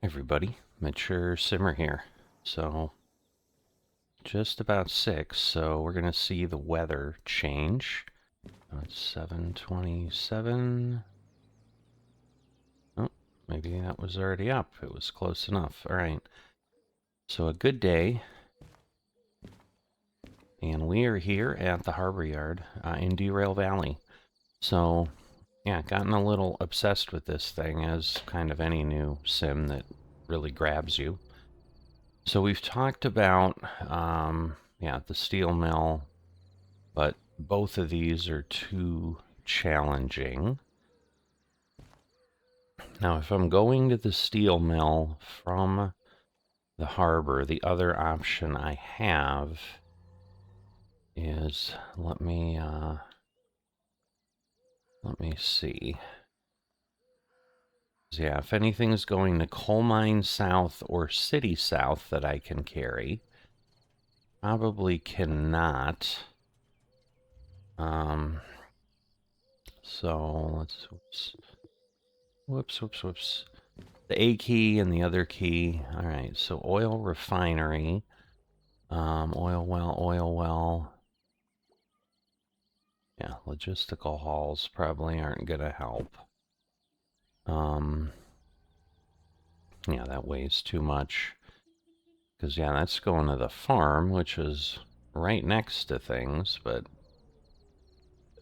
Everybody, Mature Simmer here. So, just about 6, so we're going to see the weather change. It's 7:27. Oh, maybe that was already up. It was close enough. All right. So, a good day. And we are here at the Harbor Yard in Derail Valley. So, yeah, gotten a little obsessed with this thing, as kind of any new sim that really grabs you. So we've talked about, the steel mill, but both of these are too challenging. Now, if I'm going to the steel mill from the harbor, the other option I have is, let me see. Yeah, if anything's going to coal mine south or city south that I can carry, probably cannot. So whoops. The A key and the other key. All right, so oil refinery, oil well. Yeah, logistical hauls probably aren't gonna help. Yeah, that weighs too much. Because, yeah, that's going to the farm, which is right next to things, but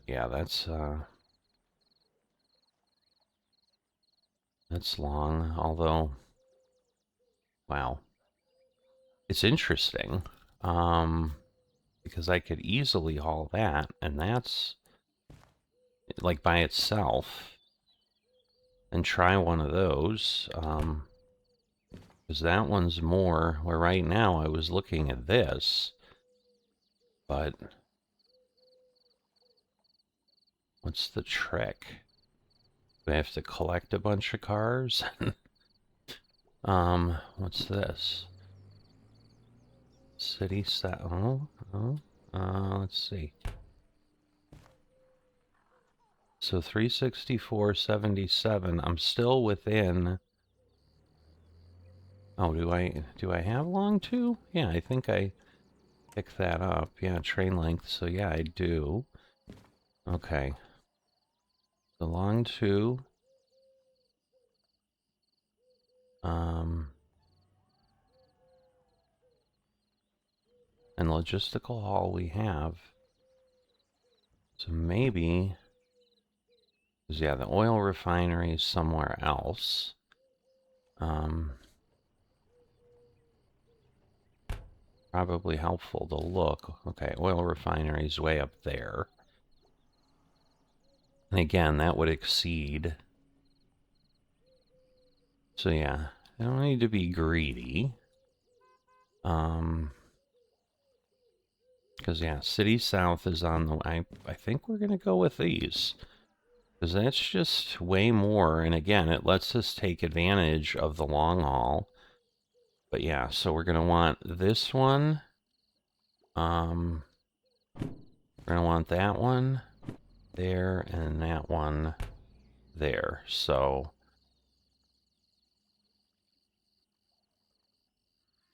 yeah, that's long, although, wow. It's interesting, because I could easily haul that, and that's, like, by itself, and try one of those, because that one's more, where right now I was looking at this, but what's the trick? Do I have to collect a bunch of cars? What's this? City set. Let's see. So 364.77. I'm still within. Oh, do I have long two? Yeah, I think I picked that up. Yeah, train length. So yeah, I do. Okay. The long two. And logistical haul we have. So maybe, yeah, the oil refinery is somewhere else. Probably helpful to look. Okay, oil refinery is way up there. And again, that would exceed. So yeah, I don't need to be greedy. Because yeah, City South is on the. I think we're gonna go with these. Because that's just way more, and again, it lets us take advantage of the long haul. But yeah, so we're gonna want this one. We're gonna want that one there, and that one there. So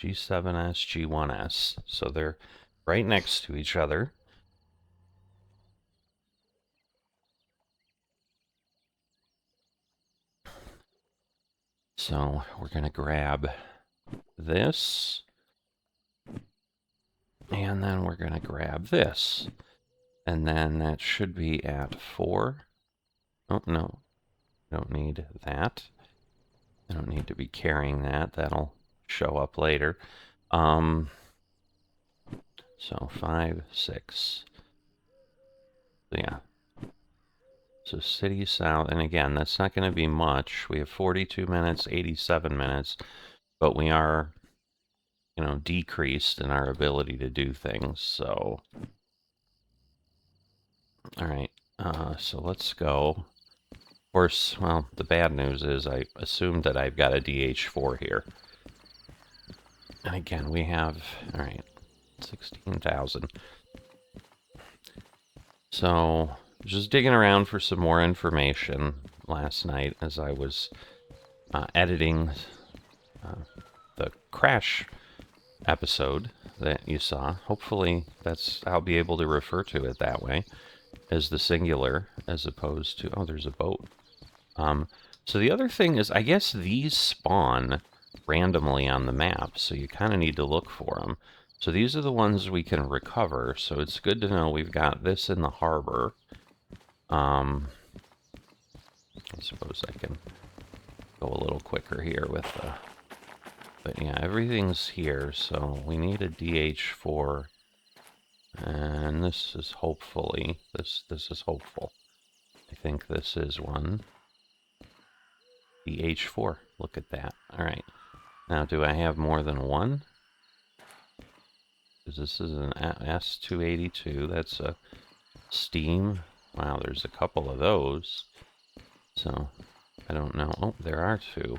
G7S, G1S. So they're right next to each other. So we're going to grab this. And then we're going to grab this. And then that should be at 4. Oh, no. Don't need that. I don't need to be carrying that. That'll show up later. So 5, 6. So yeah. So City South, and again, that's not going to be much. We have 42 minutes, 87 minutes, but we are, decreased in our ability to do things. So, all right. So let's go. Of course, well, the bad news is I assumed that I've got a DH4 here. And again, we have, all right, 16,000. So, just digging around for some more information last night as I was editing the crash episode that you saw. Hopefully I'll be able to refer to it that way, as the singular, as opposed to, oh, there's a boat. So the other thing is, I guess these spawn randomly on the map, so you kind of need to look for them. So these are the ones we can recover, so it's good to know we've got this in the harbor. I suppose I can go a little quicker here with the... But yeah, everything's here, so we need a DH4. And this is hopefully... This is hopeful. I think this is one. DH4. Look at that. Alright. Now, do I have more than one? Because this is an S282. That's a steam. Wow, there's a couple of those. So, I don't know. Oh, there are two.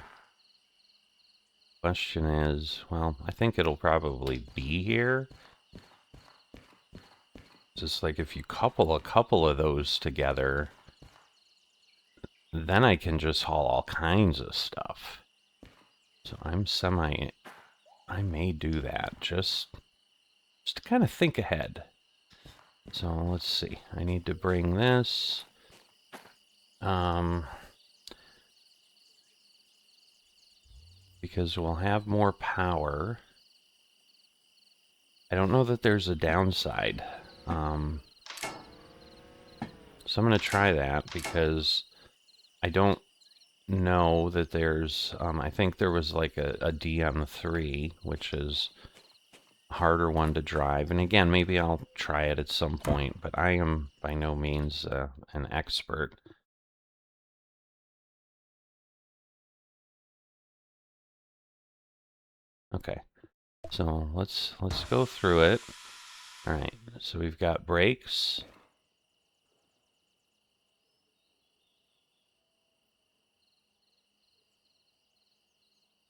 Question is, well, I think it'll probably be here. Just like if you couple a couple of those together, then I can just haul all kinds of stuff. So I may do that, just to kind of think ahead. So let's see, I need to bring this. Because we'll have more power. I don't know that there's a downside. So I'm going to try that because I don't know that there's... I think there was like a DM3, which is a harder one to drive. And again, maybe I'll try it at some point, but I am by no means an expert. Okay, so let's go through it. All right, so we've got brakes.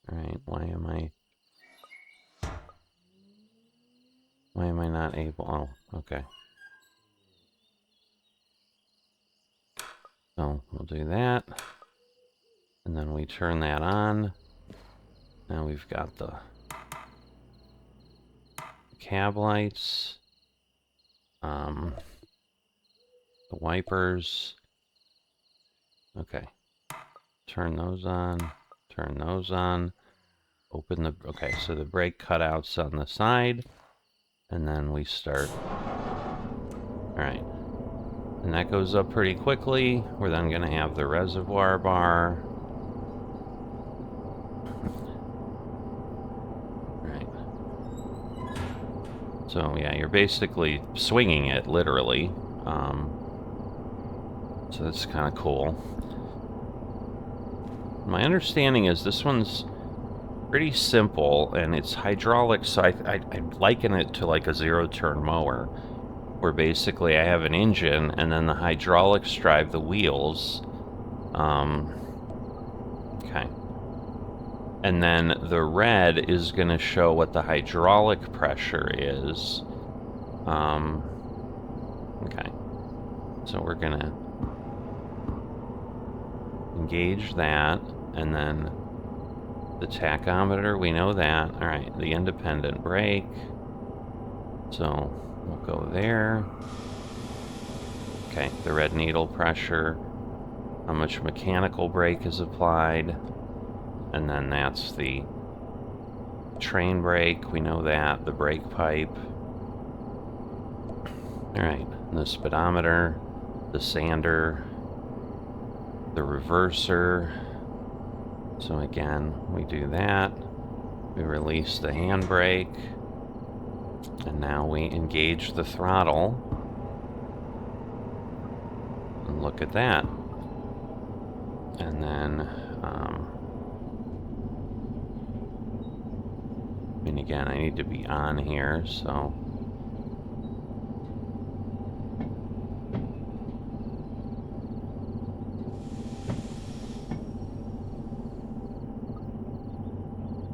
All right, why am I not able? Oh, okay. So we'll do that, and then we turn that on. Now we've got the cab lights, the wipers. Okay, turn those on, turn those on, open the... Okay, so the brake cutouts on the side, and then we start. All right, and that goes up pretty quickly. We're then going to have the reservoir bar. So yeah, you're basically swinging it, literally. So that's kind of cool. My understanding is this one's pretty simple, and it's hydraulic, so I liken it to like a zero-turn mower, where basically I have an engine, and then the hydraulics drive the wheels. Okay. And then the red is going to show what the hydraulic pressure is. Okay. So we're going to engage that, and then the tachometer, we know that. All right, the independent brake. So we'll go there. Okay, the red needle pressure. How much mechanical brake is applied. And then that's the train brake, we know that, the brake pipe. Alright, the speedometer, the sander, the reverser. So again, we do that. We release the handbrake. And now we engage the throttle. And look at that. And then... I mean, again, I need to be on here, so...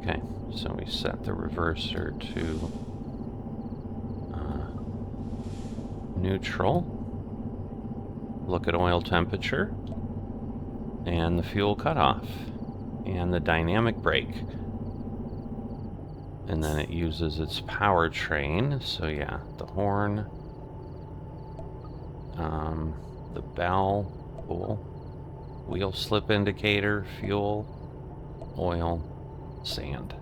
Okay, so we set the reverser to neutral. Look at oil temperature and the fuel cutoff and the dynamic brake. And then it uses its powertrain. So yeah, the horn. The bell. Cool. Wheel slip indicator, fuel, oil, sand.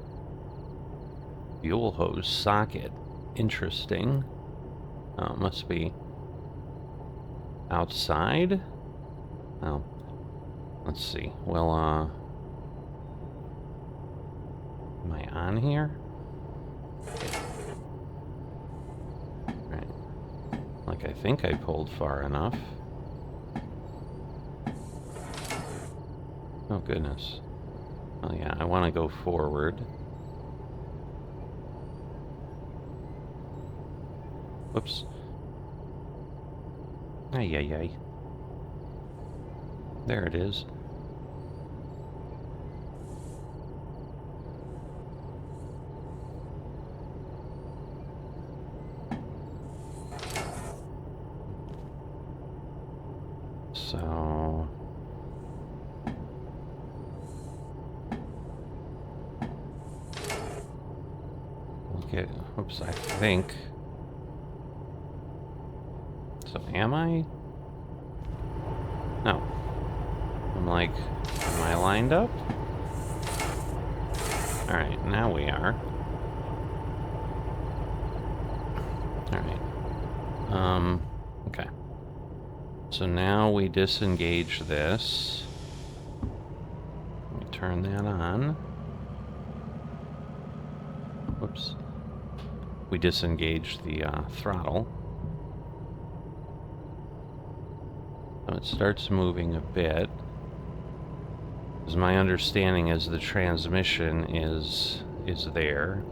Fuel hose socket. Interesting. Oh, it must be outside? Oh. Let's see. Well, am I on here? Right. Like, I think I pulled far enough. Oh, goodness. Oh, yeah, I want to go forward. Whoops. Ay, ay, ay. There it is. So... we'll get... Oops, I think... So, am I? No. I'm like, am I lined up? Alright, now we are. Alright. Okay. So now we disengage this. We turn that on. Whoops. We disengage the throttle. So it starts moving a bit. As my understanding is the transmission is there.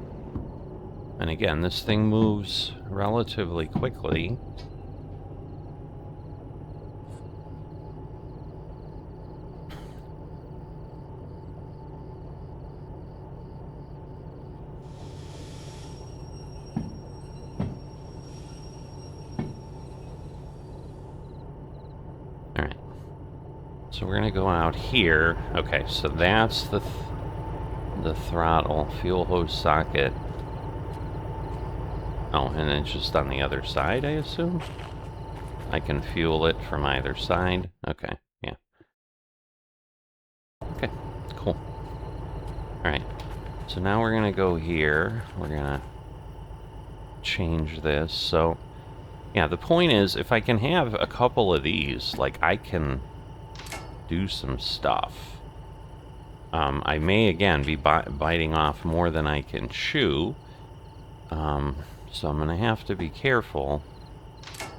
And again, this thing moves relatively quickly. Alright. So we're gonna go out here. Okay, so that's the throttle. Fuel hose socket. Oh, and it's just on the other side, I assume? I can fuel it from either side. Okay, yeah. Okay, cool. Alright, so now we're gonna go here. We're gonna change this. So, yeah, the point is, if I can have a couple of these, like, I can do some stuff. I may, again, be biting off more than I can chew. So I'm gonna have to be careful.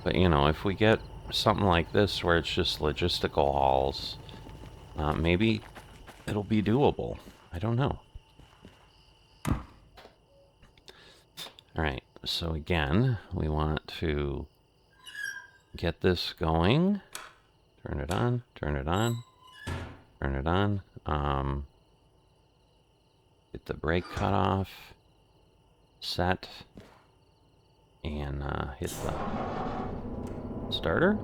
But, you know, if we get something like this where it's just logistical hauls, maybe it'll be doable. I don't know. Alright, so again, we want to get this going. Turn it on, turn it on, turn it on. Get the brake cut off. Set. And hit the starter.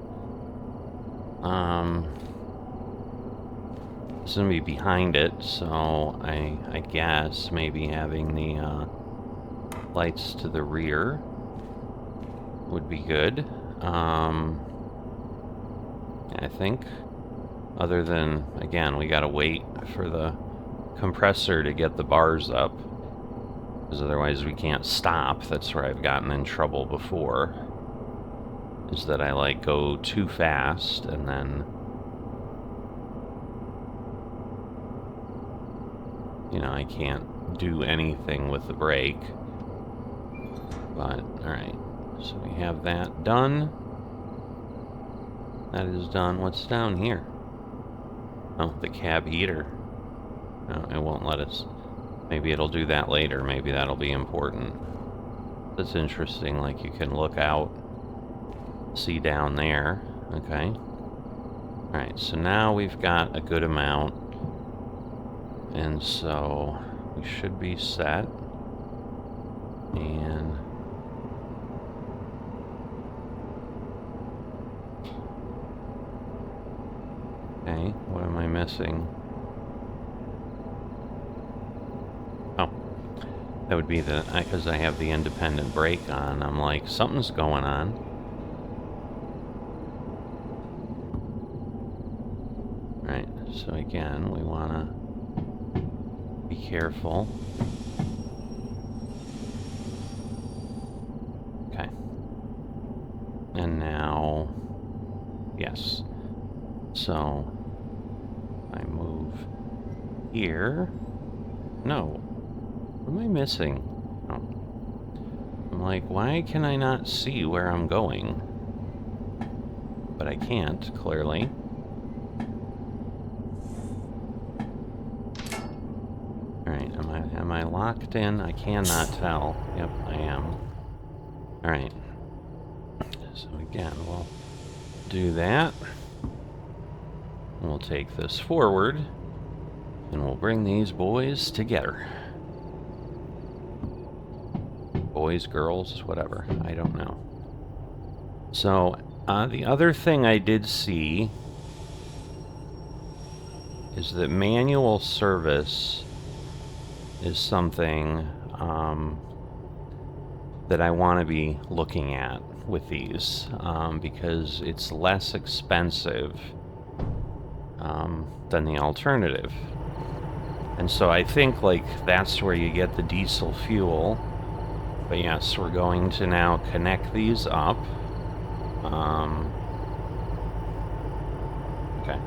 It's gonna be behind it, so I guess maybe having the lights to the rear would be good. I think, other than, again, we gotta wait for the compressor to get the bars up, because otherwise we can't stop. That's where I've gotten in trouble before, is that I like go too fast and then, you know, I can't do anything with the brake. But alright, so we have that done. That is done. What's down here? Oh, the cab heater. No, it won't let us. Maybe it'll do that later. Maybe that'll be important. That's interesting. Like, you can look out, see down there. Okay. Alright, so now we've got a good amount. And so we should be set. And okay, what am I missing? Oh, That would be because I have the independent brake on. I'm like, something's going on. Right, so again, we want to be careful. Okay. And now, yes. So, I move here. No. What am I missing? Oh. I'm like, why can I not see where I'm going? But I can't, clearly. Alright, am I locked in? I cannot tell. Yep, I am. Alright. So again, we'll do that. We'll take this forward, and we'll bring these boys together. Boys, girls, whatever. I don't know. So, the other thing I did see is that manual service is something that I want to be looking at with these, because it's less expensive than the alternative. And so I think, like, that's where you get the diesel fuel. But yes, we're going to now connect these up. Okay.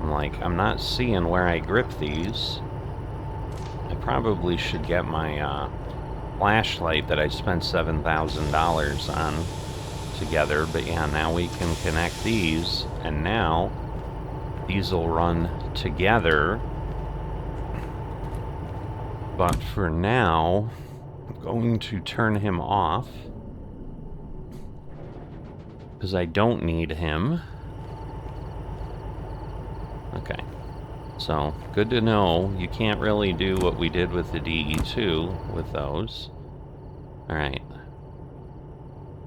I'm like, I'm not seeing where I grip these. I probably should get my flashlight that I spent $7,000 on together. But yeah, now we can connect these, and now these will run together. But for now, I'm going to turn him off because I don't need him. Okay. So, good to know. You can't really do what we did with the DE2 with those. Alright.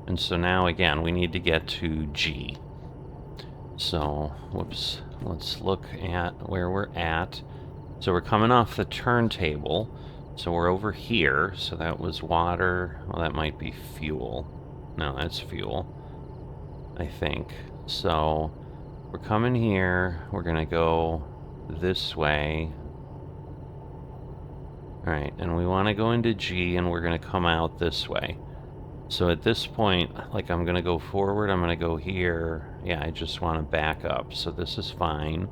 And so now, again, we need to get to G. So, whoops. Let's look at where we're at. So we're coming off the turntable. So we're over here. So that was water. Well, that might be fuel. No, that's fuel, I think. So we're coming here. We're going to go this way. Alright, and we want to go into G, and we're going to come out this way. So at this point, like, I'm going to go forward. I'm going to go here. Yeah, I just want to back up. So this is fine.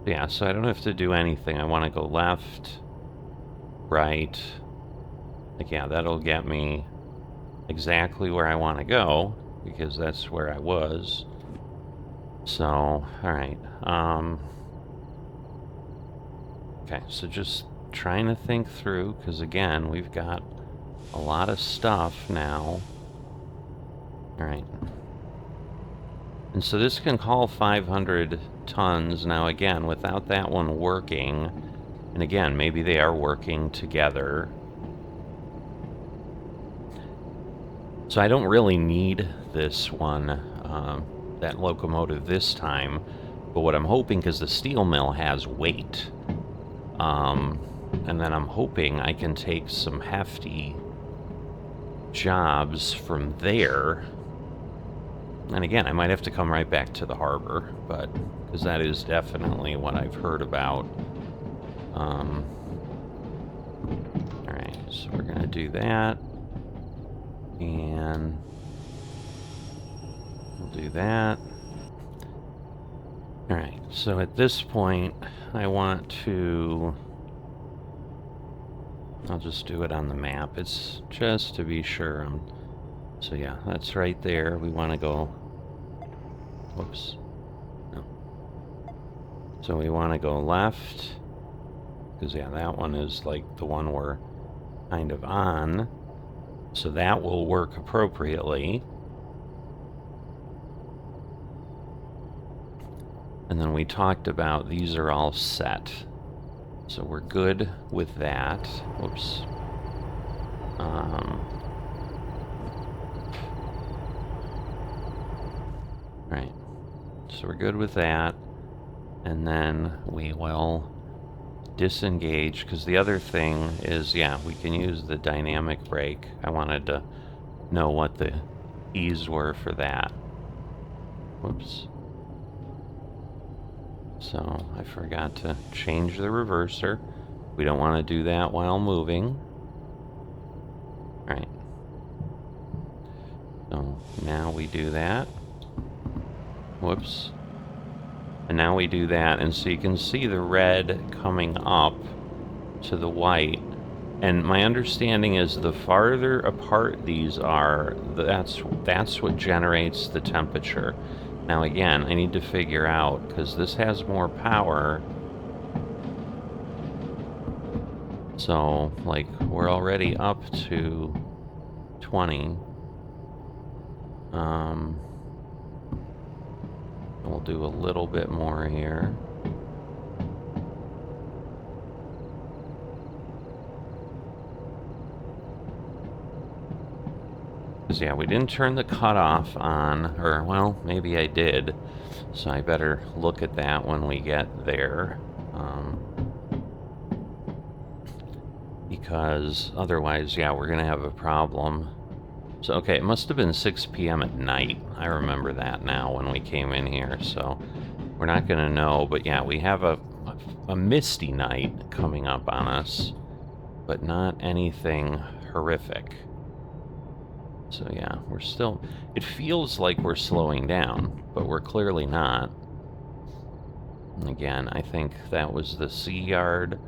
Yeah, so I don't have to do anything. I want to go left, right. Like, yeah, that'll get me exactly where I want to go, because that's where I was. So, alright. Okay, so just trying to think through, because again, we've got a lot of stuff now. Alright. And so this can haul 500 tons. Now again, without that one working, and again, maybe they are working together. So I don't really need this one, that locomotive this time. But what I'm hoping, because the steel mill has weight, and then I'm hoping I can take some hefty jobs from there. And again, I might have to come right back to the harbor, but because that is definitely what I've heard about. Alright, so we're going to do that. And we'll do that. Alright, so at this point, I want to... I'll just do it on the map. It's just to be sure. So yeah, that's right there. We want to go... Whoops. No. So we want to go left. Because yeah, that one is like the one we're kind of on. So that will work appropriately. And then we talked about these are all set. So we're good with that. Whoops. Right. So we're good with that. And then we will disengage, because the other thing is, yeah, we can use the dynamic brake. I wanted to know what the keys were for that. Whoops. So I forgot to change the reverser. We don't want to do that while moving. Alright. So now we do that. Whoops. And now we do that, and so you can see the red coming up to the white. And my understanding is the farther apart these are, that's what generates the temperature. Now again, I need to figure out, because this has more power. So, like, we're already up to 20. We'll do a little bit more here. Because, yeah, we didn't turn the cutoff on, or, well, maybe I did. So I better look at that when we get there. Because otherwise, yeah, we're going to have a problem. So, okay, it must have been 6 p.m. at night. I remember that now when we came in here, so we're not going to know. But yeah, we have a misty night coming up on us, but not anything horrific. So yeah, we're still... It feels like we're slowing down, but we're clearly not. And again, I think that was the sea yard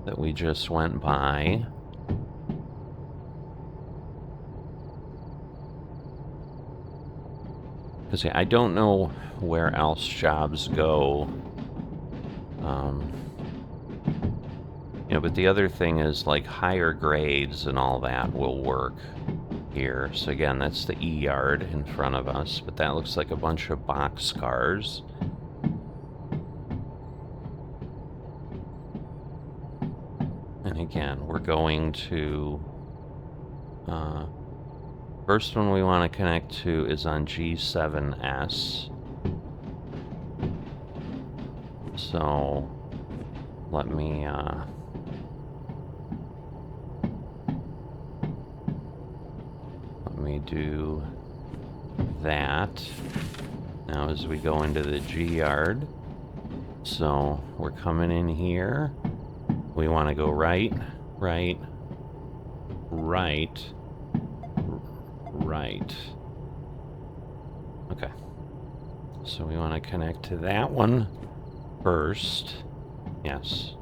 that we just went by. Because yeah, I don't know where else jobs go. You know, but the other thing is, like, higher grades and all that will work here. So again, that's the E yard in front of us, but that looks like a bunch of box cars. And again, we're going to... first one we want to connect to is on G7S. So, let me do that. Now as we go into the G yard, so we're coming in here. We want to go right, right, right, right. Okay. So we want to connect to that one first. Yes.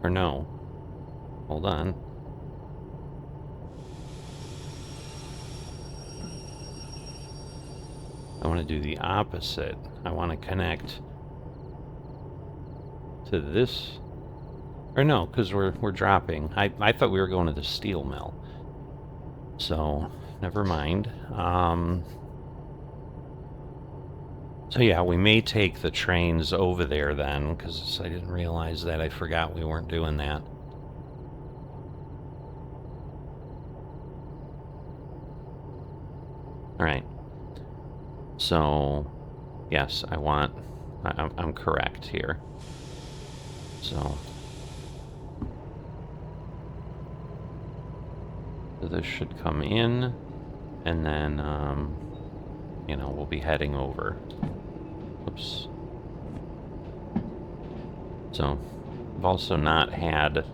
Or no. Hold on. I want to do the opposite. I want to connect to this. Or no, because we're dropping. I thought we were going to the steel mill. So, never mind. So yeah, we may take the trains over there then, because I didn't realize that. I forgot we weren't doing that. Alright. So, yes, I'm correct here. So this should come in, and then, you know, we'll be heading over. Oops. So, I've also not had,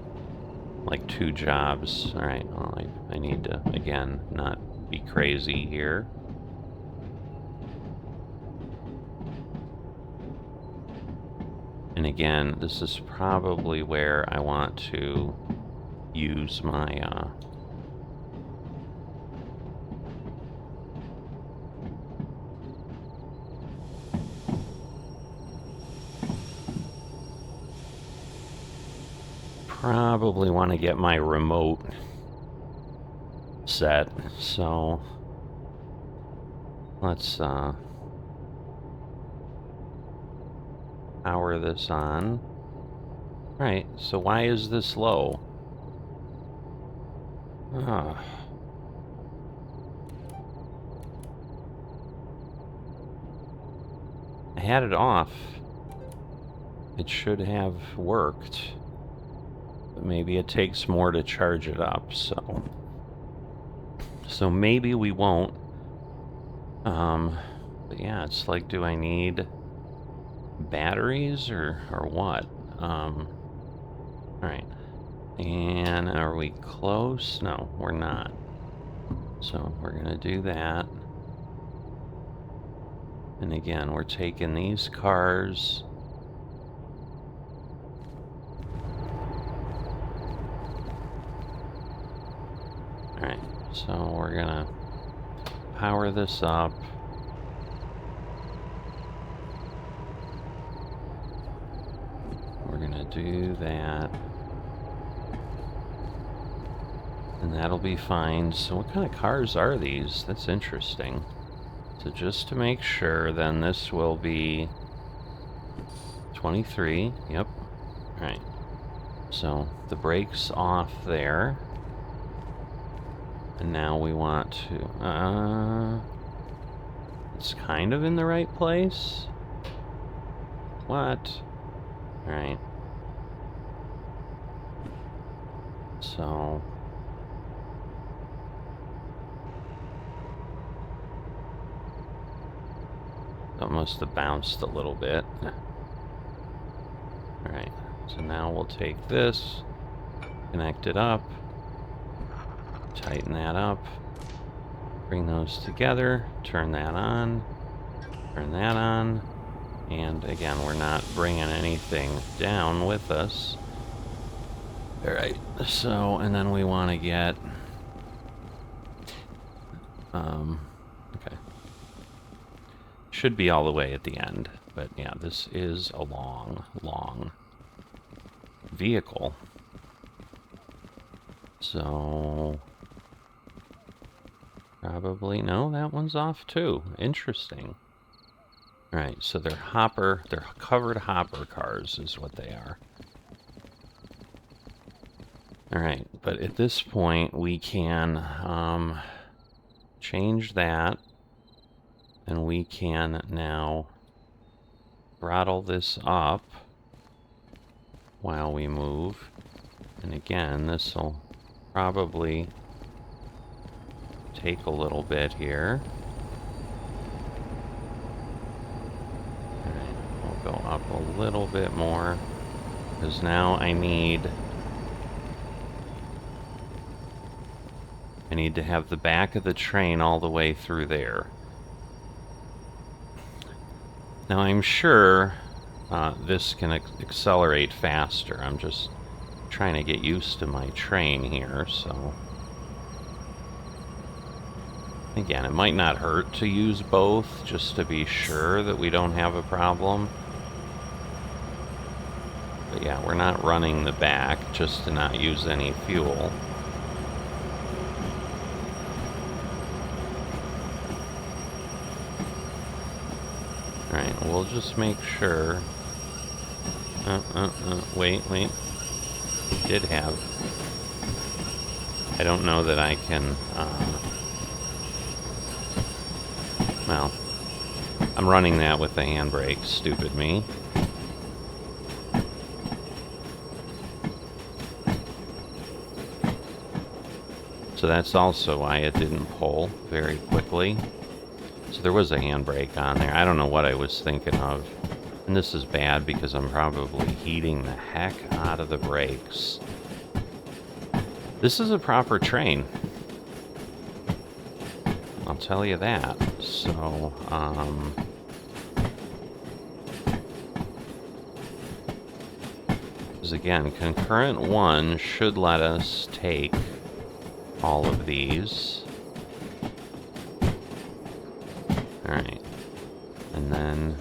like, 2 jobs. Alright, well, I need to, again, not be crazy here. And again, this is probably where I want to use my, probably want to get my remote set, so let's power this on. Right, so why is this low? Ah. I had it off. it should have worked. But maybe it takes more to charge it up, so maybe we won't. But yeah, it's like, do I need batteries or what? Alright. And are we close? No, we're not. So we're gonna do that. And again, we're taking these cars. Alright, so we're gonna power this up. We're gonna do that. And that'll be fine. So what kind of cars are these? That's interesting. So just to make sure, then this will be 23. Yep. Alright. So the brake's off there. And now we want to... it's kind of in the right place? What? Alright. So... that must have bounced a little bit. Alright, so now we'll take this, connect it up, tighten that up, bring those together, turn that on, and again, we're not bringing anything down with us. Alright, so, and then we want to get, okay. Should be all the way at the end, but yeah, this is a long, long vehicle. So, probably, no, that one's off too. Interesting. Alright, so they're covered hopper cars is what they are. Alright, but at this point we can change that, and we can now throttle this up while we move. And again, this will probably take a little bit here. Alright, we'll go up a little bit more, because now I need to have the back of the train all the way through there. Now I'm sure this can accelerate faster. I'm just trying to get used to my train here, so... again, it might not hurt to use both, just to be sure that we don't have a problem. But yeah, we're not running the back just to not use any fuel. Alright, we'll just make sure... wait. We did have... I don't know that I can... well, I'm running that with the handbrake, stupid me. So that's also why it didn't pull very quickly. So there was a handbrake on there. I don't know what I was thinking of. And this is bad because I'm probably heating the heck out of the brakes. This is a proper train. I'll tell you that. So, because again, concurrent 1 should let us take all of these. Alright. And then...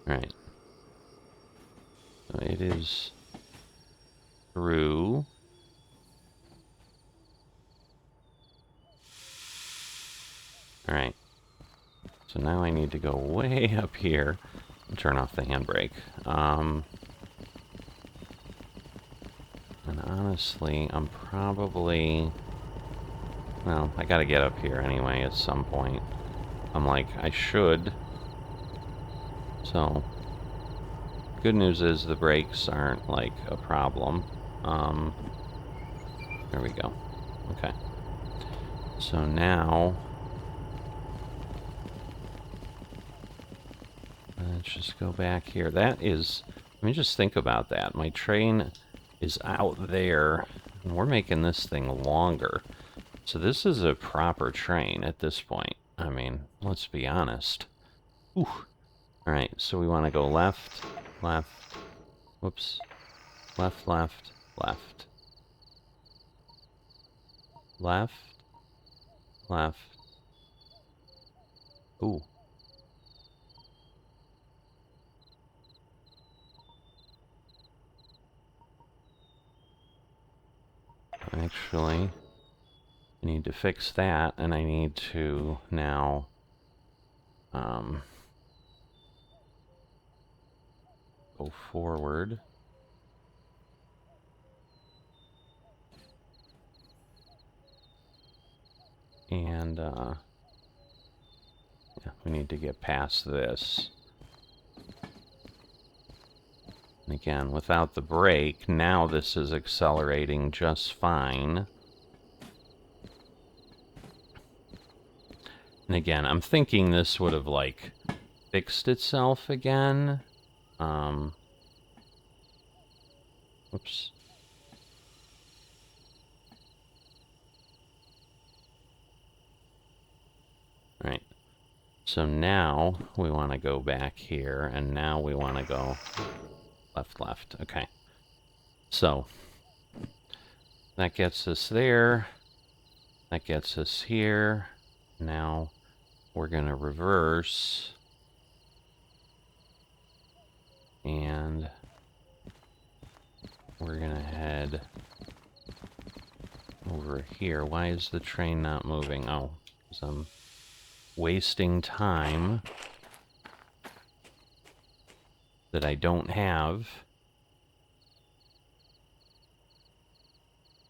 alright. So it is through. Alright. So now I need to go way up here and turn off the handbrake. And honestly, I'm probably... Well, I gotta get up here anyway at some point. I'm like, I should. So, good news is the brakes aren't, like, a problem. There we go. Okay. So now, let's just go back here. That is, let me just think about that. My train is out there, and we're making this thing longer. So this is a proper train at this point. I mean, let's be honest. Ooh. All right, so we want to go left, left, whoops, left, left, left, left, left. Ooh. Actually, I need to fix that, and I need to now, go forward. And, yeah, we need to get past this. And again, without the brake, now this is accelerating just fine. And again, I'm thinking this would have, like, fixed itself again. Whoops. Right. So now we want to go back here, and now we want to go left, left. Okay. So that gets us there. That gets us here. Now we're going to reverse. And we're going to head over here. Why is the train not moving? Oh, because I'm wasting time that I don't have.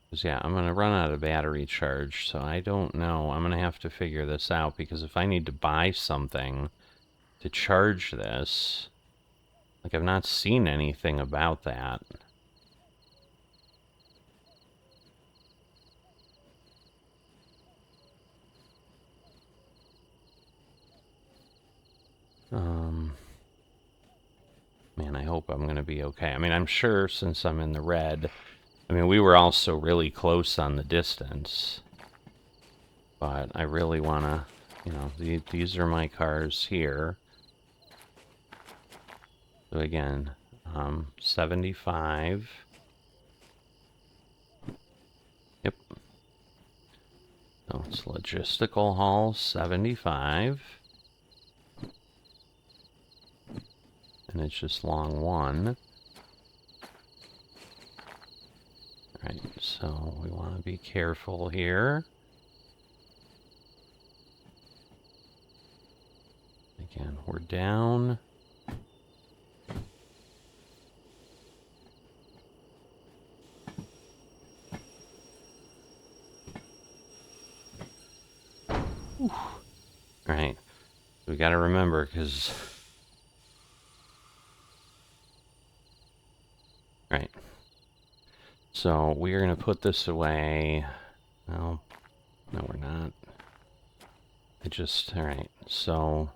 Because, yeah, I'm going to run out of battery charge, so I don't know. I'm going to have to figure this out, because if I need to buy something to charge this, like, I've not seen anything about that. Man, I hope I'm going to be okay. I mean, I'm sure since I'm in the red, I mean, we were also really close on the distance. But I really want to, you know, these are my cars here. So again, 75. Yep. So it's logistical haul 75. And it's just long 1. Alright, so we want to be careful here. Again, we're down. Alright, we got to remember, because... Right. So we are going to put this away. No, we're not. Alright, so...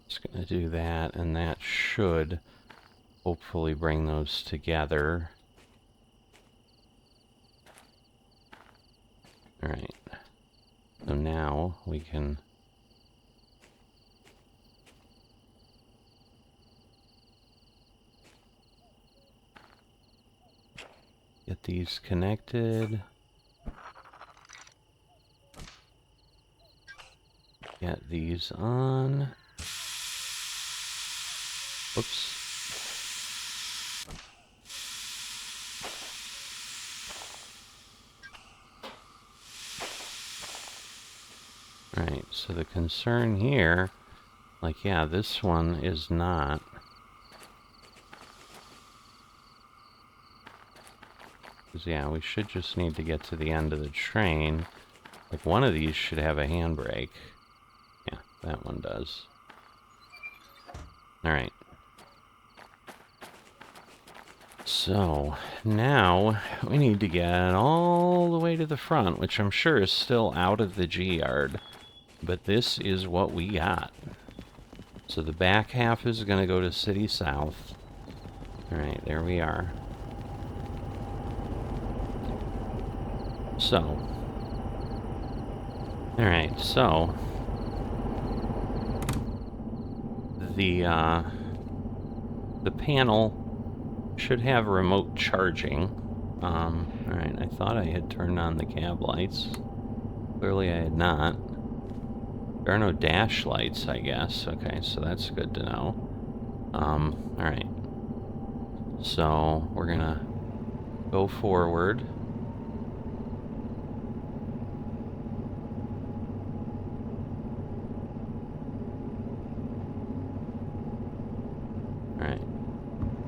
Just going to do that, and that should hopefully bring those together. Alright. So now we can... get these connected. Get these on. Whoops. Alright, so the concern here, like, yeah, this one is not. Because, yeah, we should just need to get to the end of the train. Like, one of these should have a handbrake. Yeah, that one does. Alright. So, now we need to get all the way to the front, which I'm sure is still out of the G-yard. But this is what we got. So the back half is going to go to City South. Alright, there we are. So. Alright, so. The panel should have remote charging. Alright, I thought I had turned on the cab lights. Clearly I had not. There are no dash lights, I guess. Okay, so that's good to know. Alright. So, we're gonna go forward. Alright.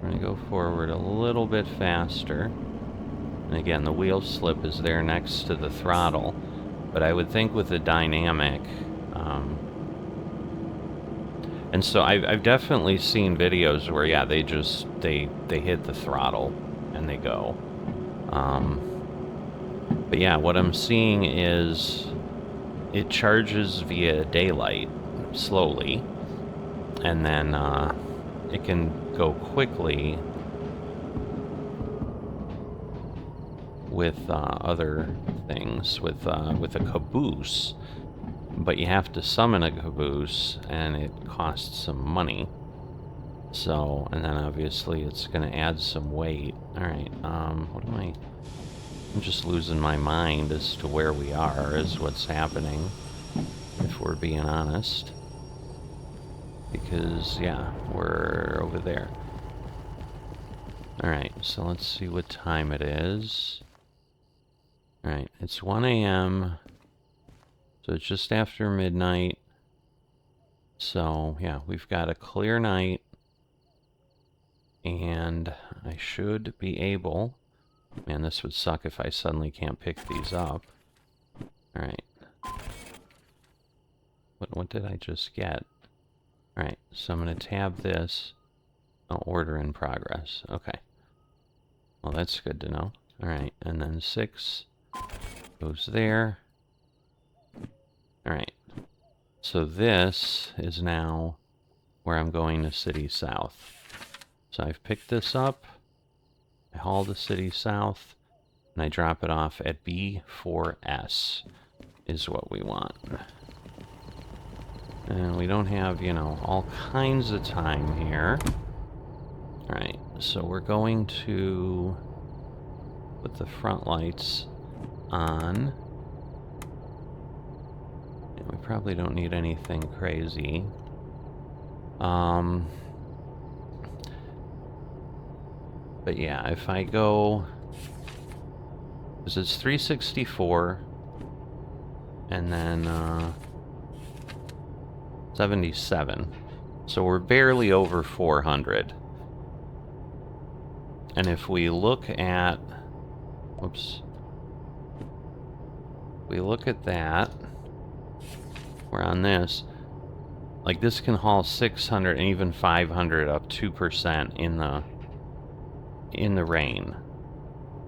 We're gonna go forward a little bit faster. And again, the wheel slip is there next to the throttle. But I would think with the dynamic... and so I've definitely seen videos where, yeah, they hit the throttle and they go. But yeah, what I'm seeing is it charges via daylight slowly, and then it can go quickly with other things, with a caboose. But you have to summon a caboose, and it costs some money. So, and then obviously it's going to add some weight. Alright, what am I... I'm just losing my mind as to where we are, is what's happening, if we're being honest. Because, yeah, we're over there. Alright, so let's see what time it is. Alright, it's 1 a.m., so it's just after midnight. So, yeah, we've got a clear night. And I should be able... Man, this would suck if I suddenly can't pick these up. Alright. What did I just get? Alright, so I'm going to tab this. Oh, order in progress. Okay. Well, that's good to know. Alright, and then 6 goes there. Alright, so this is now where I'm going to City South. So I've picked this up, I haul to City South, and I drop it off at B4S, is what we want. And we don't have, you know, all kinds of time here. Alright, so we're going to put the front lights on. We probably don't need anything crazy. But yeah, if I go... Because it's 364, and then 77. So we're barely over 400. And if we look at... Whoops. We look at that... We're on this, like, this can haul 600 and even 500 up 2% in the rain.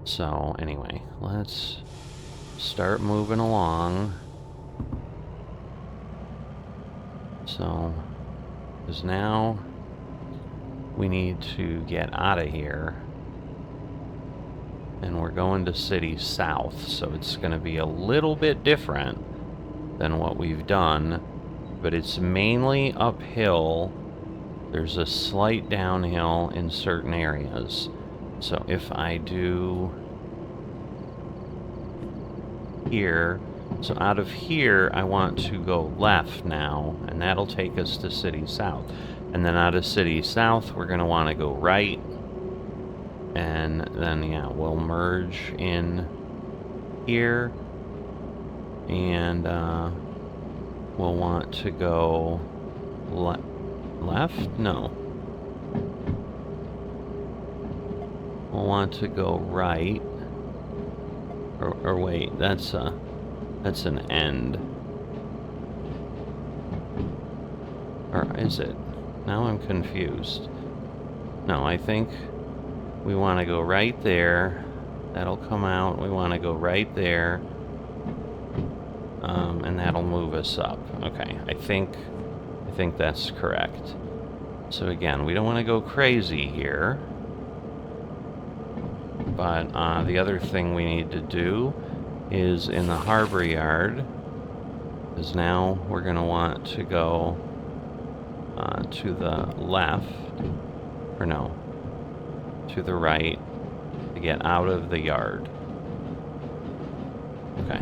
So anyway, let's start moving along. So, because now we need to get out of here, and we're going to City South, so it's going to be a little bit different than what we've done, but it's mainly uphill. There's a slight downhill in certain areas. So if I do here, so out of here I want to go left now, and that'll take us to City South. And then out of City South we're going to want to go right, and then, yeah, we'll merge in here. And we'll want to go left? No. We'll want to go right. Or wait, that's an end. Or is it? Now I'm confused. No, I think we want to go right there. That'll come out. We want to go right there. And that'll move us up. Okay, I think that's correct. So again, we don't want to go crazy here. But the other thing we need to do is in the harbor yard, because now we're going to want to go to the left, or no, to the right to get out of the yard. Okay.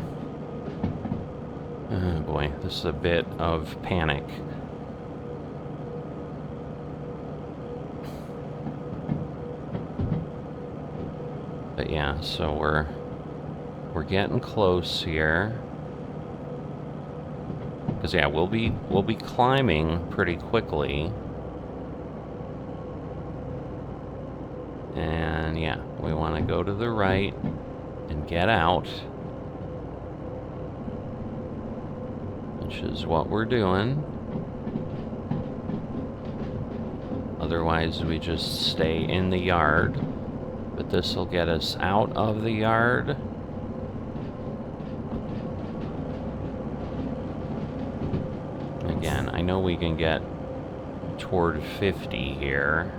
Oh boy, this is a bit of panic. But yeah, so we're getting close here. Because yeah, we'll be climbing pretty quickly. And yeah, we want to go to the right and get out. Which is what we're doing. Otherwise, we just stay in the yard. But this will get us out of the yard. Again, I know we can get toward 50 here.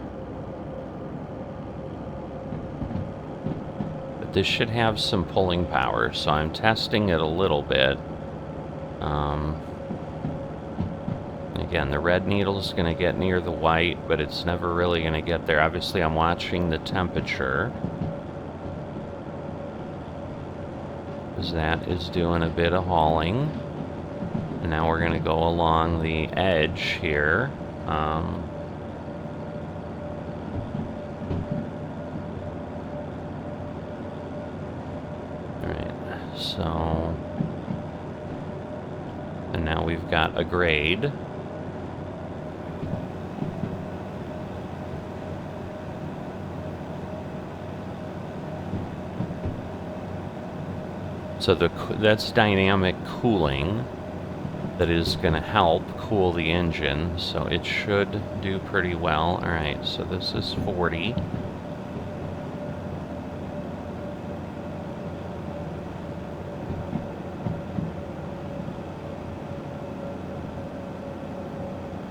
But this should have some pulling power, so I'm testing it a little bit. Again, the red needle is going to get near the white, but it's never really going to get there. Obviously, I'm watching the temperature, because that is doing a bit of hauling. And now we're going to go along the edge here. Alright, so... And now we've got a grade. So that's dynamic cooling that is going to help cool the engine, so it should do pretty well. Alright, so this is 40.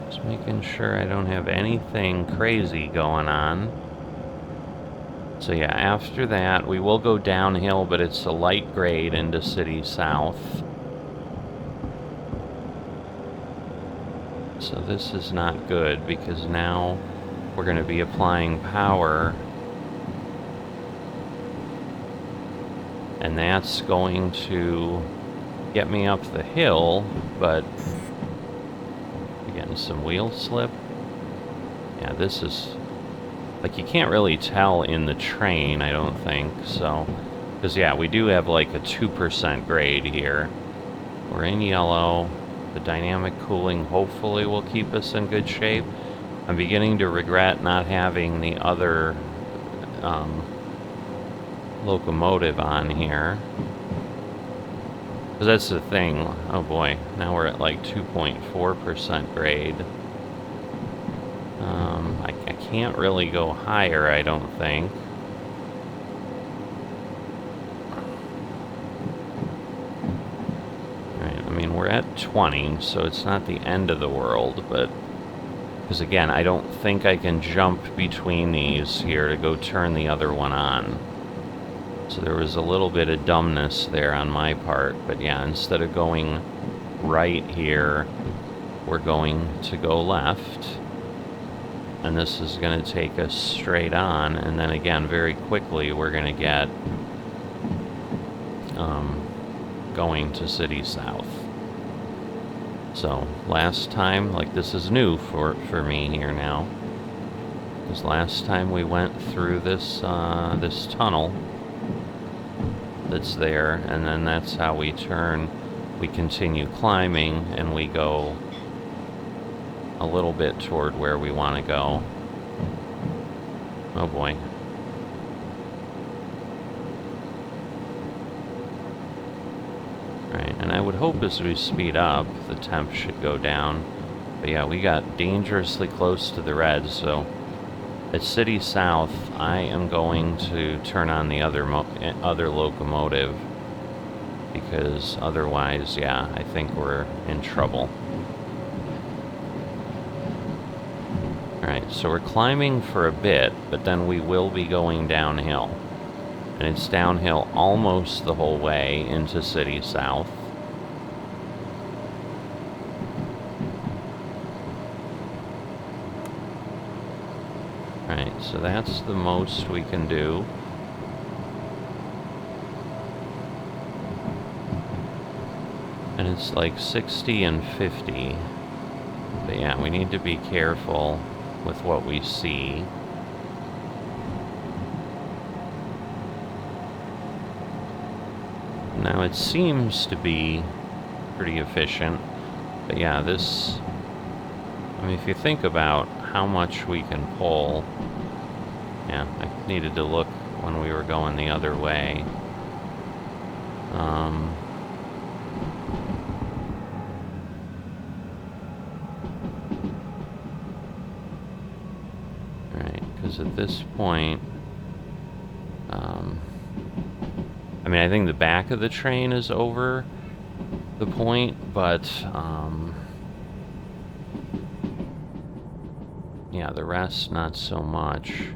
Just making sure I don't have anything crazy going on. So yeah, after that, we will go downhill, but it's a light grade into City South. So this is not good, because now we're going to be applying power. And that's going to get me up the hill, but again, some wheel slip. Yeah, this is... Like, you can't really tell in the train, I don't think, so... Because, yeah, we do have, like, a 2% grade here. We're in yellow. The dynamic cooling hopefully will keep us in good shape. I'm beginning to regret not having the other locomotive on here. Because that's the thing. Oh, boy. Now we're at, like, 2.4% grade. I can't really go higher, I don't think. Alright, I mean, we're at 20, so it's not the end of the world, but... Because again, I don't think I can jump between these here to go turn the other one on. So there was a little bit of dumbness there on my part, but yeah, instead of going right here, we're going to go left. And this is going to take us straight on, and then again, very quickly, we're going to get going to City South. So, last time, like, this is new for me here now, because last time we went through this, this tunnel that's there, and then that's how we turn we continue climbing and we go a little bit toward where we want to go. Oh boy. Right, and I would hope as we speed up, the temp should go down. But yeah, we got dangerously close to the red, so at City South, I am going to turn on the other locomotive, because otherwise, yeah, I think we're in trouble. Alright, so we're climbing for a bit, but then we will be going downhill. And it's downhill almost the whole way into City South. Alright, so that's the most we can do. And it's like 60 and 50. But yeah, we need to be careful with what we see. Now it seems to be pretty efficient, but yeah, this, I mean, if you think about how much we can pull, yeah, I needed to look when we were going the other way. Right, because at this point, I mean, I think the back of the train is over the point, but, yeah, the rest, not so much.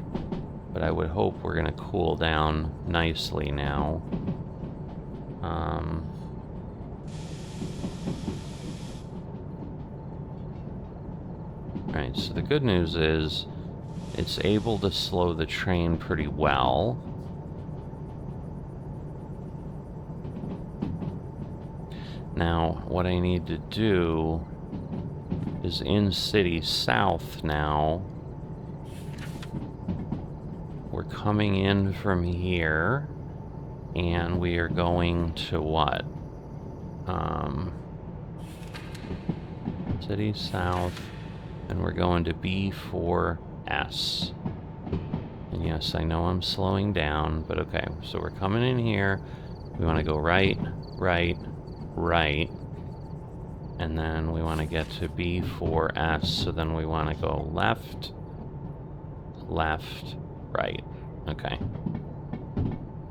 But I would hope we're going to cool down nicely now. Right, so the good news is it's able to slow the train pretty well. Now, what I need to do is in City South now. We're coming in from here, and we are going to what? City South, and we're going to B4S. And yes, I know I'm slowing down, but okay, so we're coming in here. We want to go right, right, right, and then we want to get to B4S, so then we want to go left, left, right. Okay.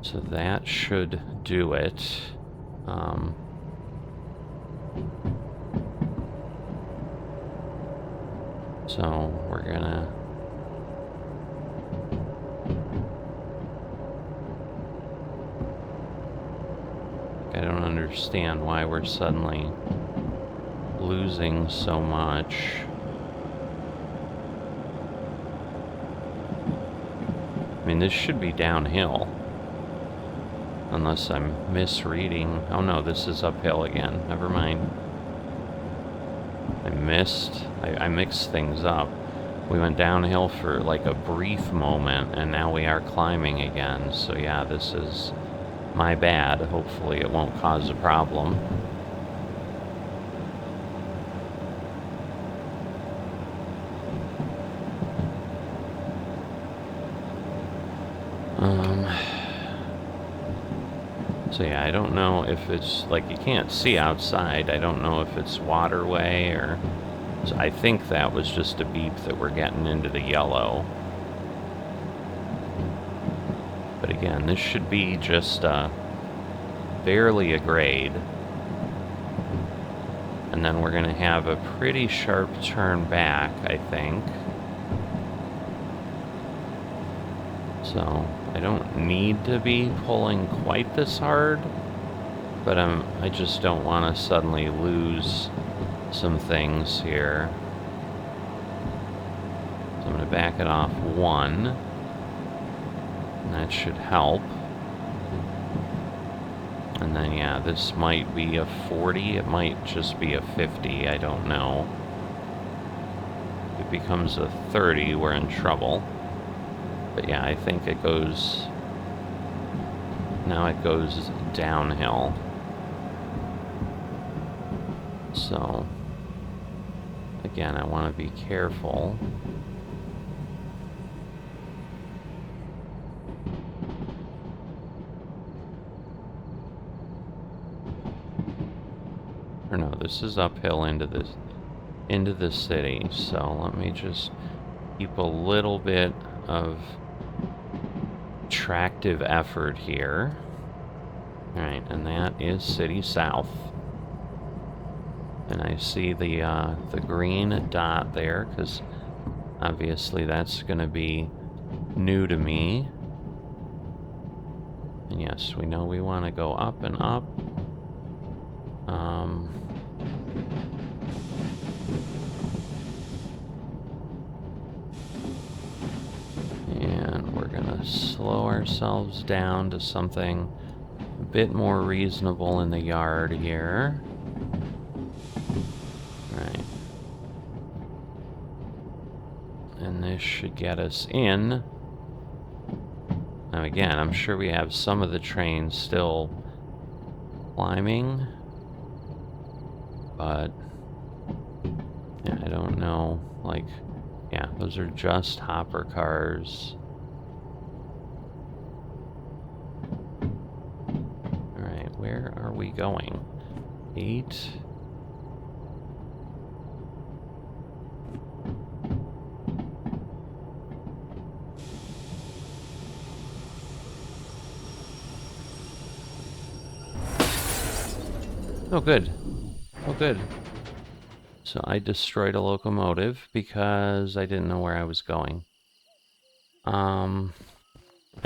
So that should do it. So we're gonna... I don't understand why we're suddenly losing so much. I mean, this should be downhill. Unless I'm misreading. Oh no, this is uphill again. Never mind. I mixed things up. We went downhill for like a brief moment, and now we are climbing again. So yeah, this is my bad. Hopefully it won't cause a problem. So yeah, I don't know if it's, like, you can't see outside. I don't know if it's waterway or... So I think that was just a beep that we're getting into the yellow. But again, this should be just barely a grade. And then we're going to have a pretty sharp turn back, I think. So I don't need to be pulling quite this hard, but I just don't want to suddenly lose some things here. So I'm going to back it off 1, and that should help. And then, yeah, this might be a 40, it might just be a 50, I don't know. If it becomes a 30, we're in trouble. But yeah, I think it goes... Now it goes downhill. So, again, I want to be careful. Or no, this is uphill into the city. So let me just keep a little bit of tractive effort here. Alright, and that is City South. And I see the green dot there, because obviously that's going to be new to me. And yes, we know we want to go up and up. And we're going to slow ourselves down to something a bit more reasonable in the yard here. Right. And this should get us in. Now again, I'm sure we have some of the trains still climbing, but yeah, I don't know, like, yeah, those are just hopper cars. Alright, where are we going? 8. Oh, good. Oh, good. So I destroyed a locomotive because I didn't know where I was going. I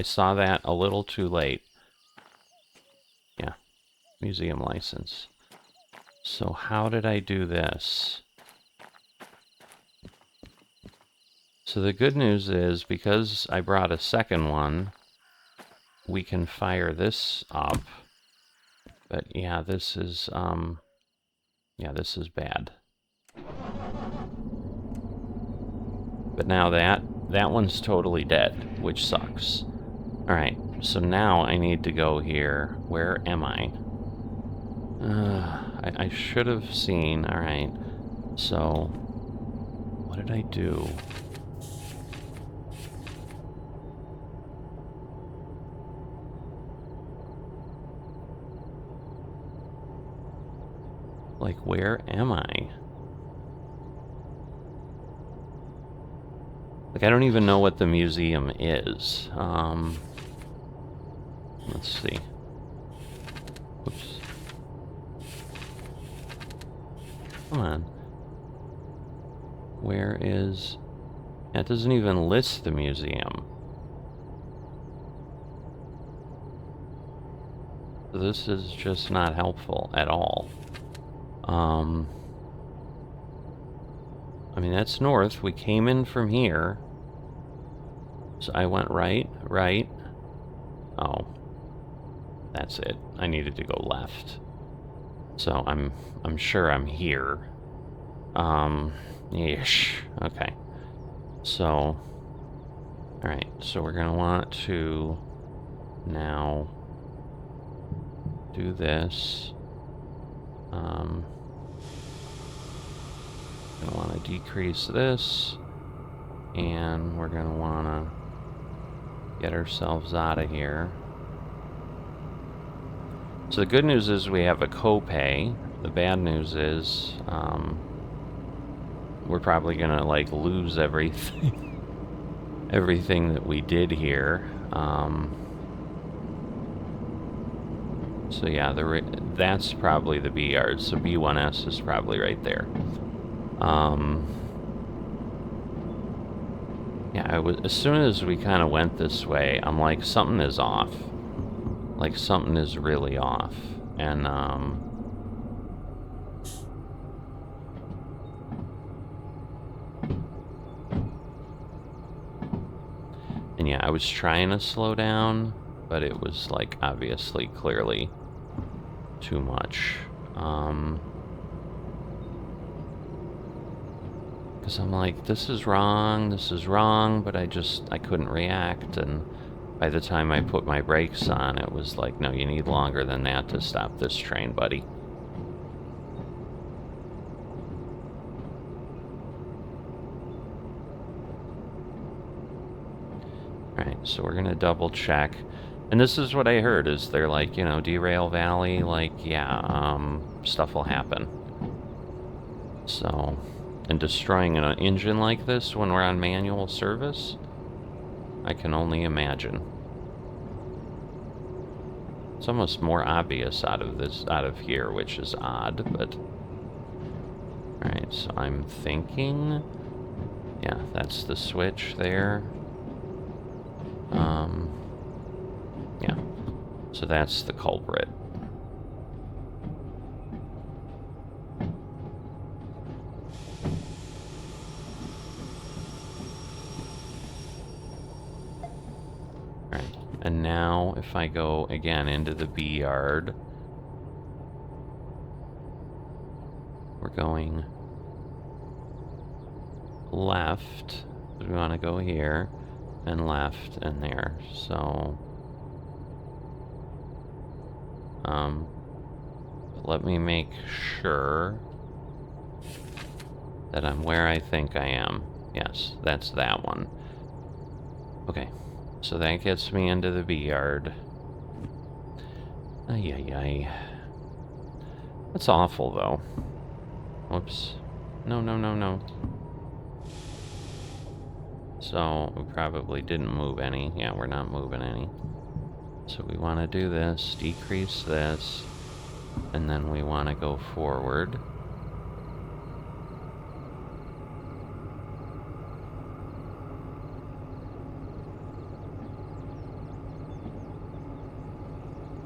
saw that a little too late. Yeah, museum license. So how did I do this? So the good news is, because I brought a second one, we can fire this up. But yeah, this is bad. But now that one's totally dead, which sucks. Alright, so now I need to go here. Where am I? I should have seen. Alright, so what did I do? Like, where am I? Like, I don't even know what the museum is. Let's see. Oops. Come on. Where is... Yeah, it doesn't even list the museum. So this is just not helpful at all. I mean, that's north. We came in from here. So I went right. Oh. That's it. I needed to go left. So I'm sure I'm here. Ish. Okay. So, alright. So we're gonna want to now do this. Gonna want to decrease this, and we're gonna want to get ourselves out of here. So the good news is we have a copay. The bad news is we're probably gonna like lose everything, everything that we did here. So yeah, that's probably the B yard. So B1S is probably right there. Yeah, as soon as we kind of went this way, I'm like, something is off. Like, something is really off. And, yeah, I was trying to slow down, but it was, like, obviously, clearly too much. Because I'm like, this is wrong, but I couldn't react, and by the time I put my brakes on, it was like, no, you need longer than that to stop this train, buddy. Alright, so we're gonna double check. And this is what I heard, is they're like, you know, Derail Valley, like, yeah, stuff will happen. So, and destroying an engine like this when we're on manual service, I can only imagine. It's almost more obvious out of here, which is odd, but... Alright, so I'm thinking... Yeah, that's the switch there. Yeah. So that's the culprit. Alright, and now if I go again into the B yard, we're going left. We want to go here, and left, and there. So, let me make sure that I'm where I think I am. Yes, that's that one. Okay, so that gets me into the B yard. Ay, ay, ay. That's awful, though. Whoops. No, no, no, no. So, we probably didn't move any. Yeah, we're not moving any. So we want to do this, decrease this, and then we want to go forward.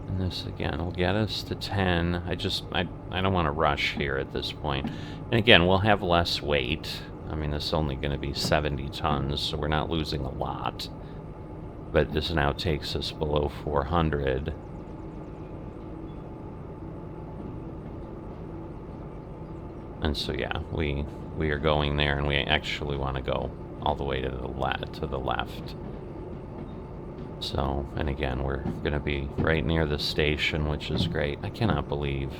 And this again will get us to 10. I don't want to rush here at this point. And again, we'll have less weight. I mean, this is only going to be 70 tons, so we're not losing a lot. But this now takes us below 400. And so yeah, we are going there, and we actually want to go all the way to the left. So, and again, we're going to be right near the station, which is great. I cannot believe...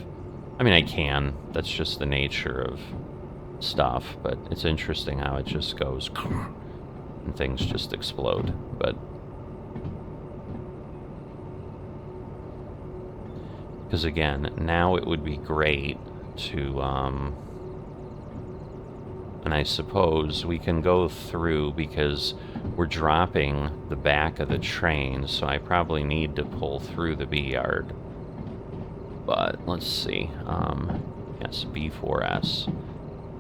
I mean, I can. That's just the nature of stuff, but it's interesting how it just goes... and things just explode, but... Because again, now it would be great to, and I suppose we can go through because we're dropping the back of the train, so I probably need to pull through the B yard. But let's see. Yes, B4S.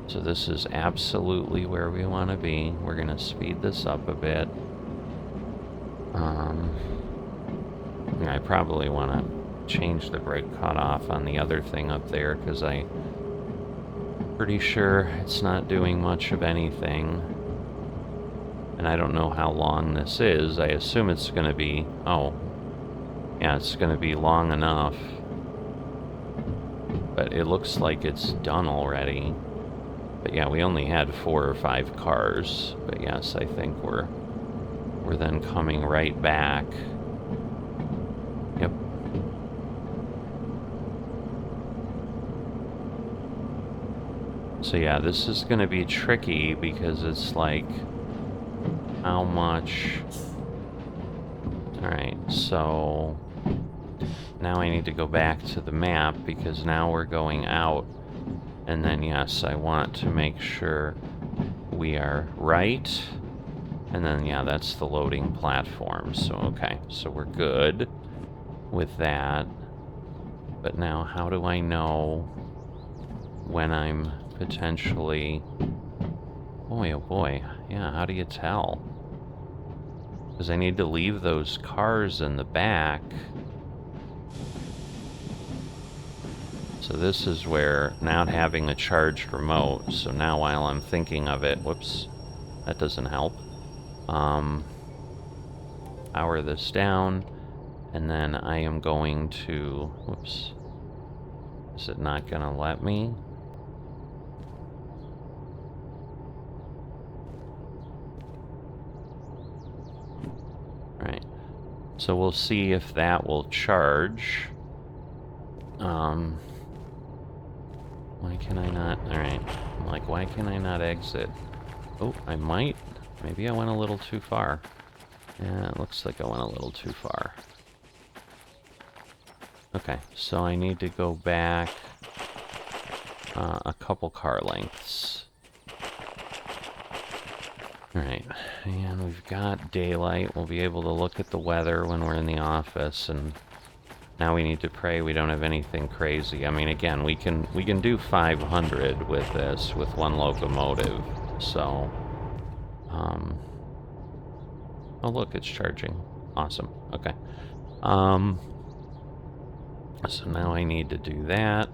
So this is absolutely where we want to be. We're going to speed this up a bit. I probably want to change the brake cutoff on the other thing up there, because I'm pretty sure it's not doing much of anything. And I don't know how long this is. I assume it's going to be... Oh. Yeah, it's going to be long enough. But it looks like it's done already. But yeah, we only had 4 or 5 cars. But yes, I think we're then coming right back. Yep. So yeah, this is going to be tricky because it's like... How much... Alright, so... Now I need to go back to the map because now we're going out. And then, yes, I want to make sure we are right. And then, yeah, that's the loading platform. So, okay, so we're good with that. But now, how do I know when I'm potentially... Boy, oh boy. Yeah, how do you tell? Because I need to leave those cars in the back. So this is where, not having a charged remote, so now while I'm thinking of it, whoops, that doesn't help. Power this down, and then I am going to, whoops, is it not going to let me? Alright, so we'll see if that will charge. Why can I not? Alright, I'm like, why can I not exit? Oh, I might. Maybe I went a little too far. Yeah, it looks like I went a little too far. Okay, so I need to go back a couple car lengths. Alright, and we've got daylight. We'll be able to look at the weather when we're in the office, and now we need to pray we don't have anything crazy. I mean, again, we can do 500 with this, with one locomotive, so... oh look, it's charging. Awesome, okay. So now I need to do that,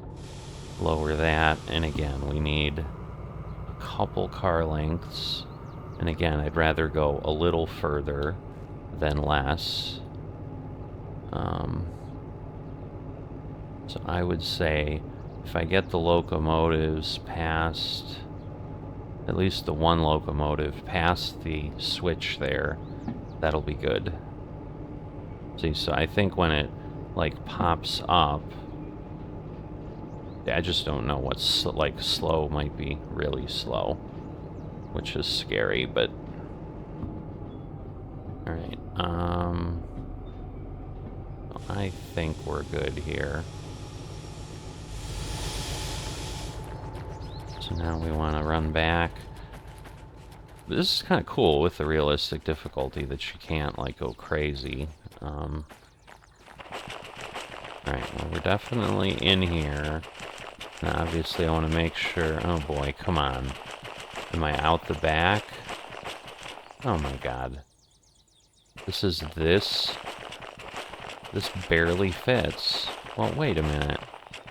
lower that, and again, we need a couple car lengths. And again, I'd rather go a little further than less. So I would say if I get the locomotives past, at least the one locomotive past the switch there, that'll be good. See, so I think when it, like, pops up, I just don't know what's, like, slow might be really slow, which is scary, but... Alright, I think we're good here. So now we want to run back. This is kind of cool with the realistic difficulty that you can't, like, go crazy. Alright, well, we're definitely in here. Now, obviously, I want to make sure... Oh, boy, come on. Am I out the back? Oh, my God. This is this... This barely fits. Well, wait a minute.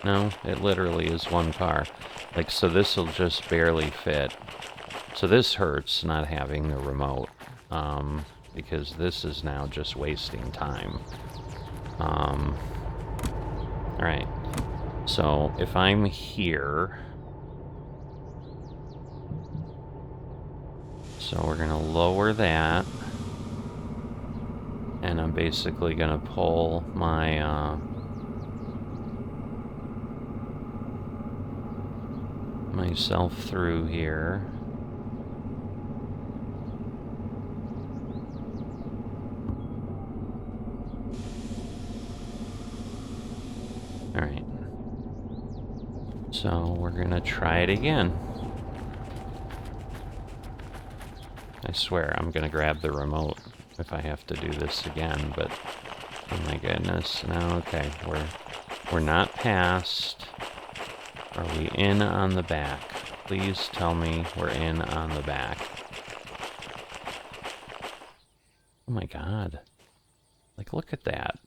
No, it literally is one car. Like, so this'll just barely fit. So this hurts, not having the remote. Because this is now just wasting time. Alright. So, if I'm here... So we're gonna lower that. And I'm basically gonna pull my, myself through here. Alright. So we're gonna try it again. I swear I'm gonna grab the remote if I have to do this again, but oh my goodness. No, okay, we're not past. Are we in on the back? Please tell me we're in on the back. Oh my God. Like, look at that.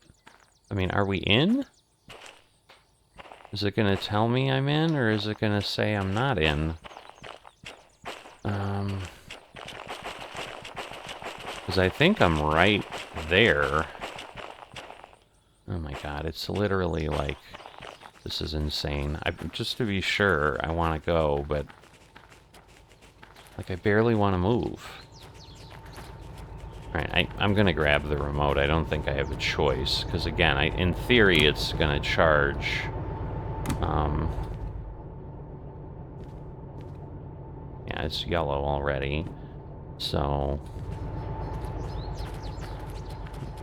I mean, are we in? Is it gonna tell me I'm in, or is it gonna say I'm not in? Because I think I'm right there. Oh my God, it's literally like, this is insane. Just to be sure, I want to go, but like I barely want to move. Alright, I'm going to grab the remote. I don't think I have a choice, because again, in theory, it's going to charge. Yeah, it's yellow already, so...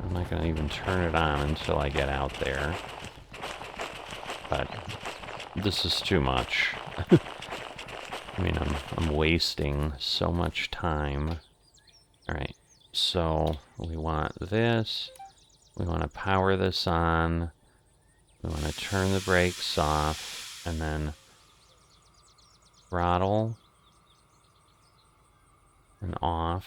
I'm not going to even turn it on until I get out there. But this is too much. I mean, I'm wasting so much time. Alright, so we want this. We want to power this on. We want to turn the brakes off. And then throttle. And off.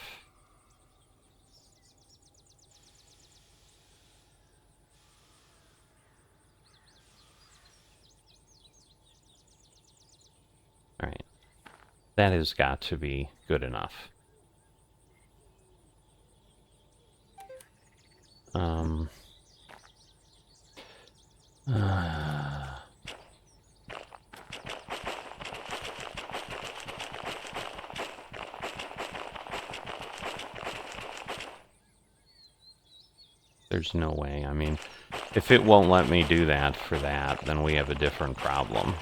Alright. That has got to be good enough. There's no way. I mean, if it won't let me do that for that, then we have a different problem.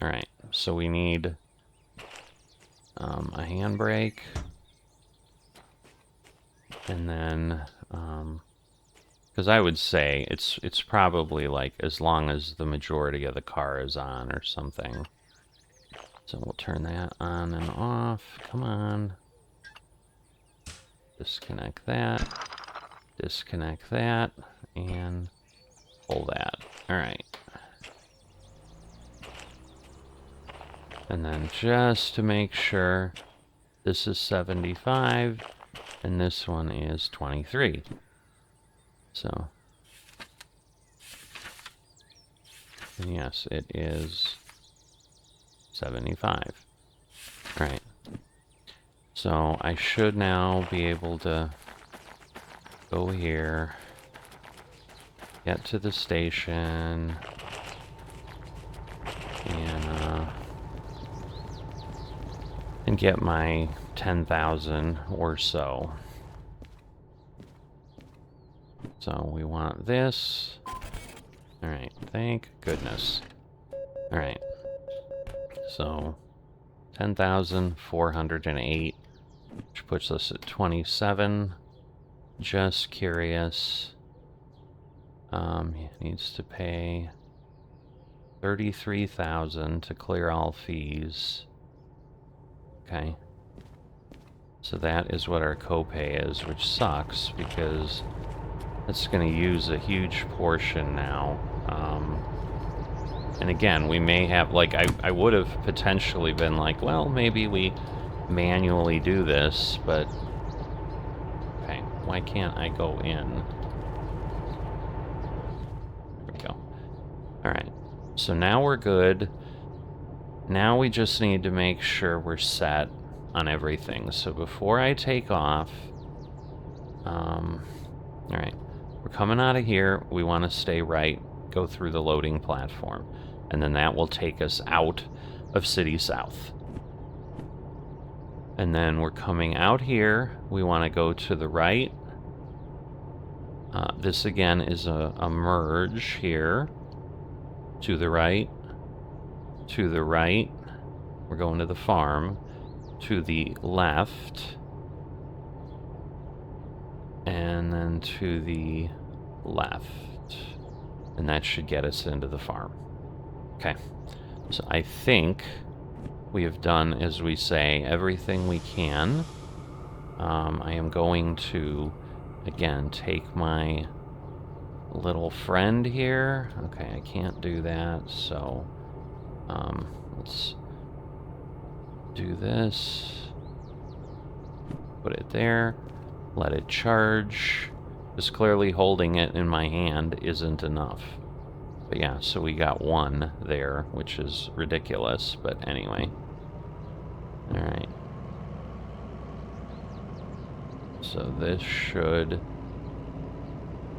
Alright, so we need a handbrake. And then, because I would say it's probably like as long as the majority of the car is on or something. So we'll turn that on and off. Come on. Disconnect that. Disconnect that. And pull that. All right. And then just to make sure, this is 75 and this one is 23. So, and yes, it is 75. All right. So I should now be able to go here, get to the station, and get my 10,000 or so. So we want this. All right, thank goodness. All right. So 10,408, which puts us at 27. Just curious. He needs to pay 33,000 to clear all fees. Okay. So that is what our copay is, which sucks because it's going to use a huge portion now. And again, we may have, like, I would have potentially been like, well, maybe we manually do this, but okay, why can't I go in? There we go. All right, so now we're good. Now we just need to make sure we're set on everything. So before I take off, all right, we're coming out of here. We want to stay right, go through the loading platform, and then that will take us out of City South. And then we're coming out here. We want to go to the right. This again is a merge here. To the right. To the right. We're going to the farm. To the left. And then to the left. And that should get us into the farm. Okay. So I think we have done, as we say, everything we can. I am going to, again, take my little friend here. Okay, I can't do that, so let's do this. Put it there. Let it charge. Just clearly holding it in my hand isn't enough. But yeah, so we got one there, which is ridiculous, but anyway. Alright. So this should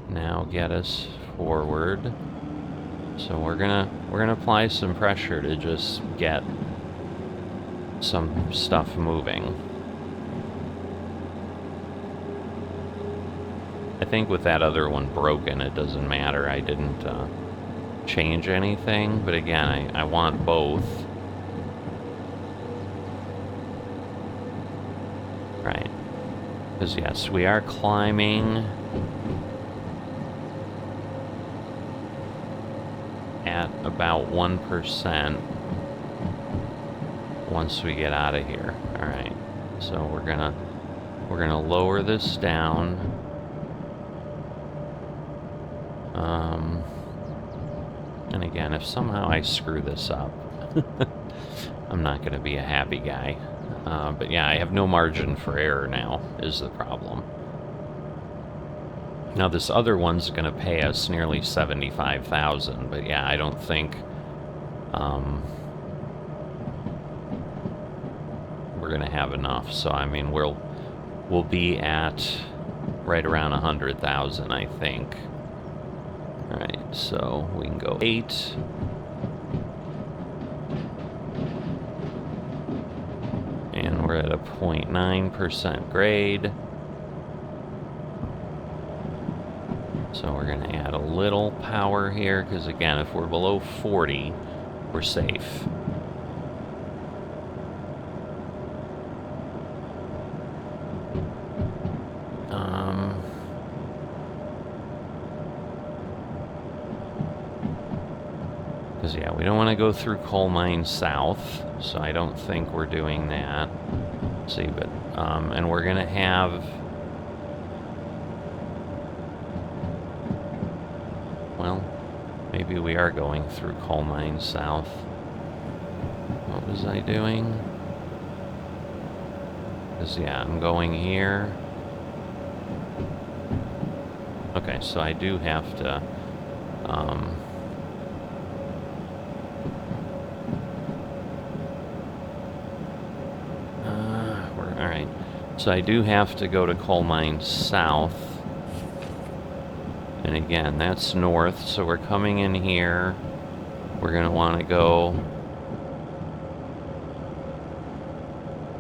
now get us forward. So we're gonna apply some pressure to just get some stuff moving. I think with that other one broken, it doesn't matter. I didn't change anything, but again, I want both. Right. Because yes, we are climbing at about 1% once we get out of here. Alright. So we're gonna lower this down. And again, if somehow I screw this up, I'm not going to be a happy guy. But yeah, I have no margin for error now, is the problem. Now this other one's going to pay us nearly 75,000, but yeah, I don't think we're going to have enough. So I mean, we'll be at right around 100,000, I think. All right, so we can go 8. And we're at a 0.9% grade. So we're going to add a little power here, because again, if we're below 40, we're safe. Because, yeah, we don't want to go through Coal Mine South, so I don't think we're doing that. Let's see, but, and we're going to have... Well, maybe we are going through Coal Mine South. What was I doing? Because, yeah, I'm going here. Okay, so I do have to, alright. So I do have to go to Coal Mine South. And again, that's north, so we're coming in here. We're gonna want to go...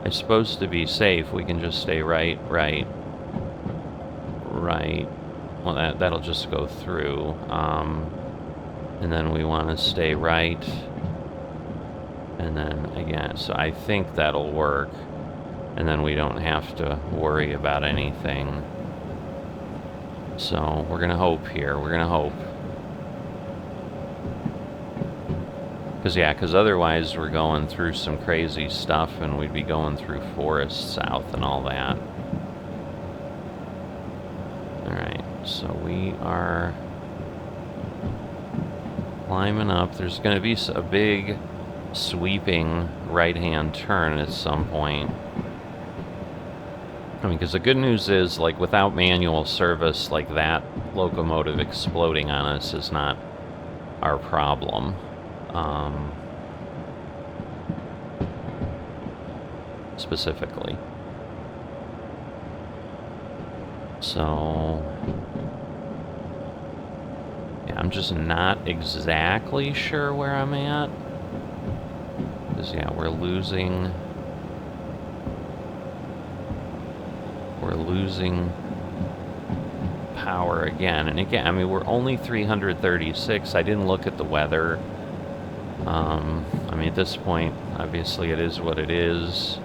I suppose to be safe, we can just stay right. Well, that'll just go through. And then we want to stay right. And then again, so I think that'll work. And then we don't have to worry about anything. So we're gonna hope here. We're gonna hope. Because otherwise we're going through some crazy stuff and we'd be going through Forest South and all that. Alright, so we are climbing up. There's going to be a big sweeping right-hand turn at some point. I mean, because the good news is, like, without manual service, like, that locomotive exploding on us is not our problem. Specifically. So, yeah, I'm just not exactly sure where I'm at. Because, yeah, we're losing power again. And again, I mean, we're only 336. I didn't look at the weather. I mean, at this point, obviously it is what it is.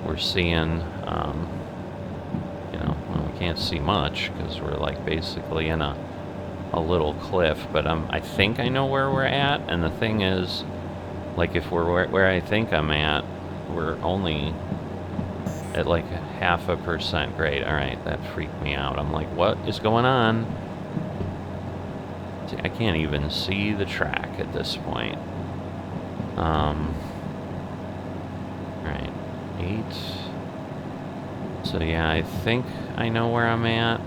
We're seeing, you know, well, we can't see much because we're like basically in a little cliff, but I think I know where we're at. And the thing is, like, if we're where I think I'm at, we're only at like 0.5% grade. All right, that freaked me out. I'm like, what is going on? See, I can't even see the track at this point. All right, 8. So yeah, I think I know where I'm at.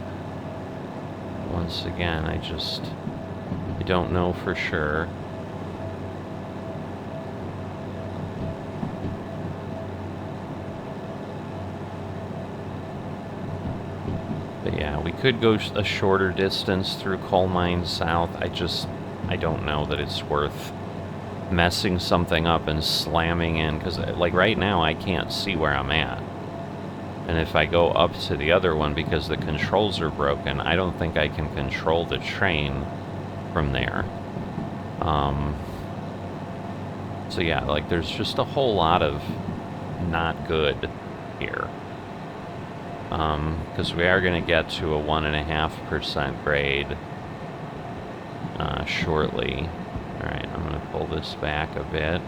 Once again, I don't know for sure. But yeah, we could go a shorter distance through Coal Mine South. I don't know that it's worth messing something up and slamming in, because like right now I can't see where I'm at. And if I go up to the other one because the controls are broken, I don't think I can control the train from there. So yeah, like there's just a whole lot of not good here. Because we are going to get to a 1.5% grade shortly. Alright, I'm going to pull this back a bit.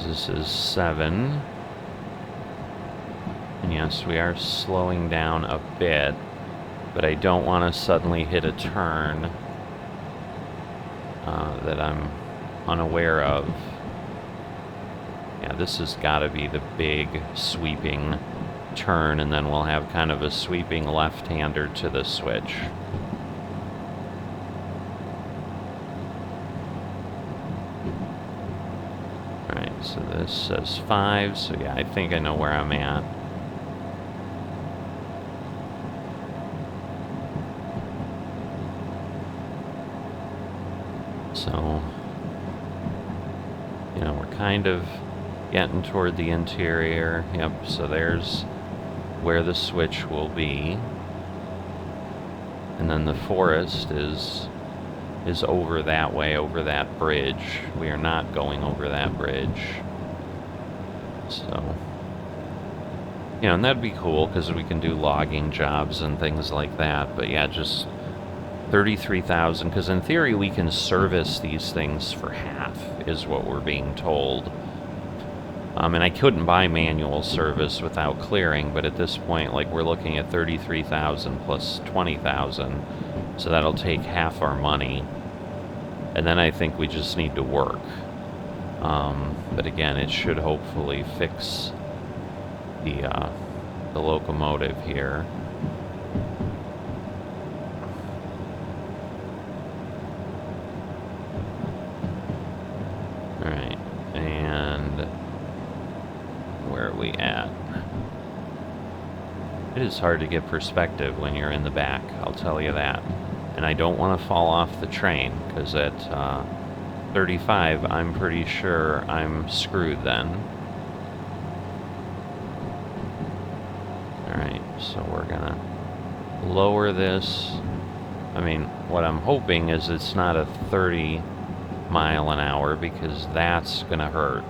This is 7. And yes, we are slowing down a bit, but I don't want to suddenly hit a turn that I'm unaware of. Yeah, this has got to be the big sweeping turn, and then we'll have kind of a sweeping left-hander to the switch. Alright, so this says 5, so yeah, I think I know where I'm at. So, you know, we're kind of getting toward the interior. Yep, so there's where the switch will be. And then the forest is is over that way, over that bridge. We are not going over that bridge. So, you know, and that'd be cool because we can do logging jobs and things like that. But yeah, just 33,000, because in theory we can service these things for half, is what we're being told. And I couldn't buy manual service without clearing, but at this point, like, we're looking at 33,000 plus 20,000, so that'll take half our money. And then I think we just need to work. But again, it should hopefully fix the locomotive here. Alright, and where are we at? It is hard to get perspective when you're in the back, I'll tell you that. And I don't want to fall off the train, because at 35, I'm pretty sure I'm screwed then. Alright, so we're gonna lower this. I mean, what I'm hoping is it's not a 30 mile an hour, because that's gonna hurt.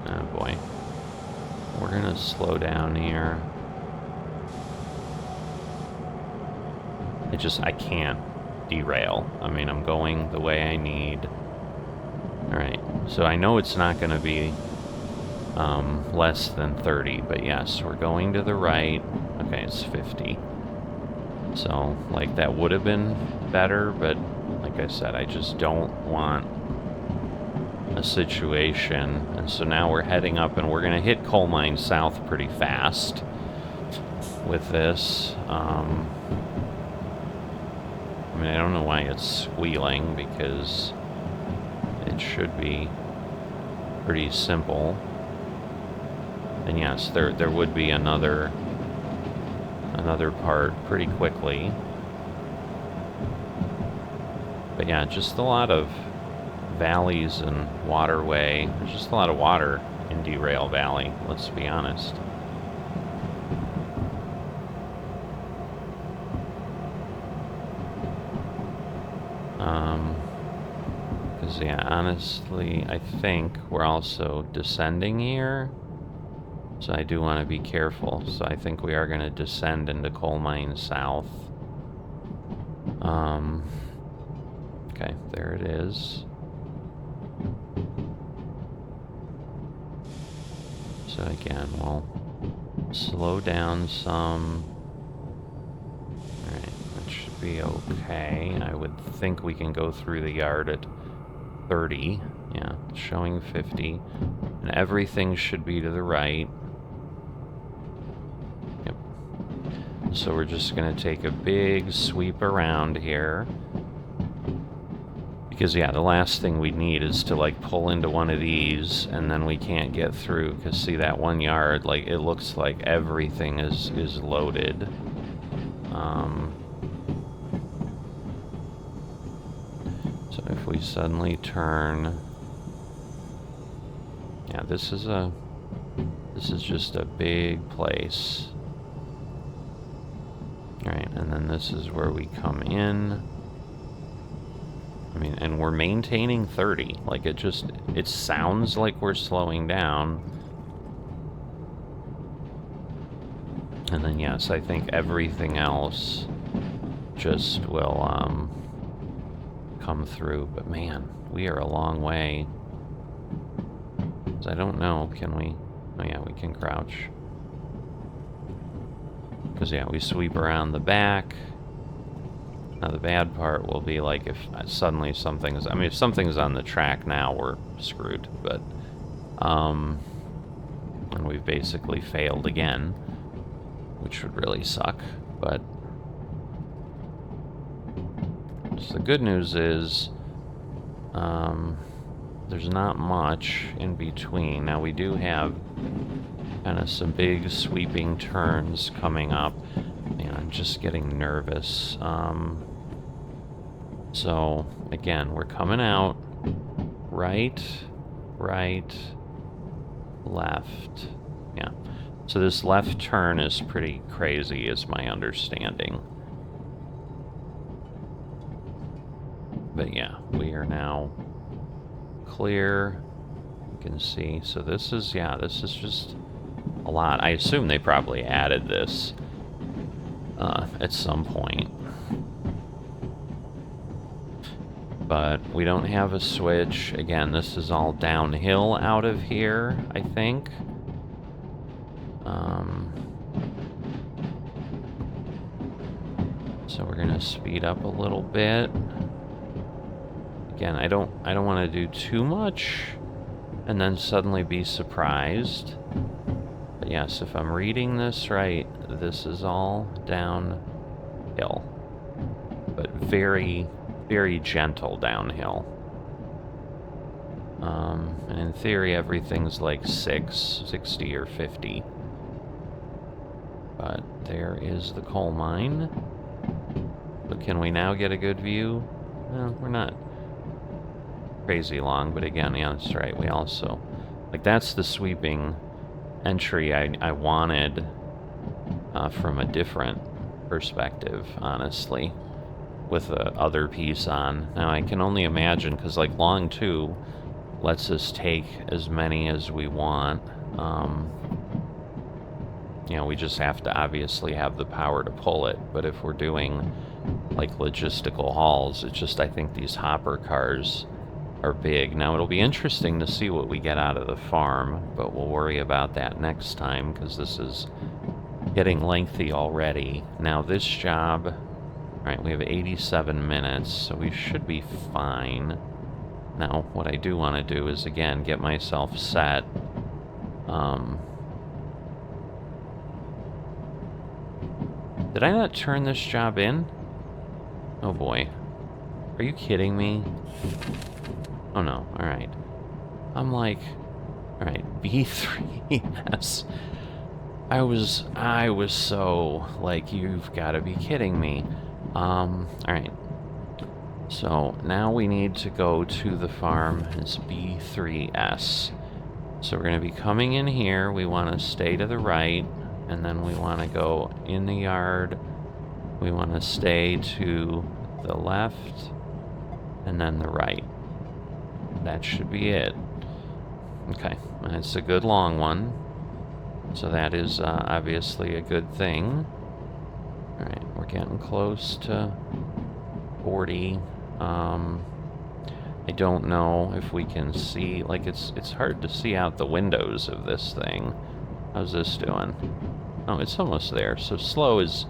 Oh boy. We're gonna slow down here. I can't derail. I mean, I'm going the way I need. Alright, so I know it's not gonna be less than 30, but yes, we're going to the right. Okay, it's 50. So, like, that would have been better, but like I said, I just don't want a situation. And so now we're heading up, and we're gonna hit Coal Mine South pretty fast with this. I mean, I don't know why it's squealing, because it should be pretty simple. And yes, there would be another part pretty quickly. But yeah, just a lot of valleys and waterway. There's just a lot of water in Derail Valley, let's be honest. Because yeah, honestly, I think we're also descending here. So I do want to be careful. So I think we are going to descend into Coal Mine South. Okay, there it is. So again, we'll slow down some. Alright, that should be okay. I would think we can go through the yard at 30. Yeah, showing 50. And everything should be to the right. Yep. So we're just going to take a big sweep around here. Because, yeah, the last thing we need is to, like, pull into one of these, and then we can't get through. Because, see, that one yard, like, it looks like everything is loaded. So if we suddenly turn... Yeah, this is just a big place. Alright, and then this is where we come in. I mean, and we're maintaining 30. Like, it sounds like we're slowing down. And then, yes, I think everything else just will, come through. But man, we are a long way. I don't know, can we? Oh yeah, we can crouch. Because yeah, we sweep around the back. Now the bad part will be like if suddenly something's... I mean, if something's on the track now, we're screwed. But, and we've basically failed again, which would really suck. But so the good news is, there's not much in between. Now we do have kind of some big sweeping turns coming up. Man, I'm just getting nervous. So again, we're coming out right, left. Yeah. So this left turn is pretty crazy, is my understanding. But yeah, we are now clear. You can see. So this is, yeah, this is just a lot. I assume they probably added this at some point. But we don't have a switch. Again, this is all downhill out of here, I think. So we're gonna speed up a little bit. Again, I don't want to do too much and then suddenly be surprised. But yes, if I'm reading this right, this is all downhill. But very, very gentle downhill. And in theory, everything's like 60 or 50. But there is the coal mine. But can we now get a good view? No, we're not crazy long, but again, yeah, that's right. We also, like, that's the sweeping entry I wanted from a different perspective, honestly, with the other piece on. Now, I can only imagine, because, like, long 2 lets us take as many as we want. You know, we just have to obviously have the power to pull it, but if we're doing, like, logistical hauls, it's just, I think these hopper cars are big. Now, it'll be interesting to see what we get out of the farm, but we'll worry about that next time, because this is getting lengthy already. Now, this job, all right, we have 87 minutes, so we should be fine. Now, what I do want to do is, again, get myself set. Did I not turn this job in? Oh boy. Are you kidding me? Oh no, alright. I'm like, alright, B3S. I was so, like, you've got to be kidding me. Alright. So, now we need to go to the farm. It's B3S. So we're going to be coming in here. We want to stay to the right. And then we want to go in the yard. We want to stay to the left. And then the right. That should be it. Okay, it's a good long one. So that is obviously a good thing. Alright, we're getting close to 40. I don't know if we can see, like, it's hard to see out the windows of this thing. How's this doing? Oh, it's almost there. So slow is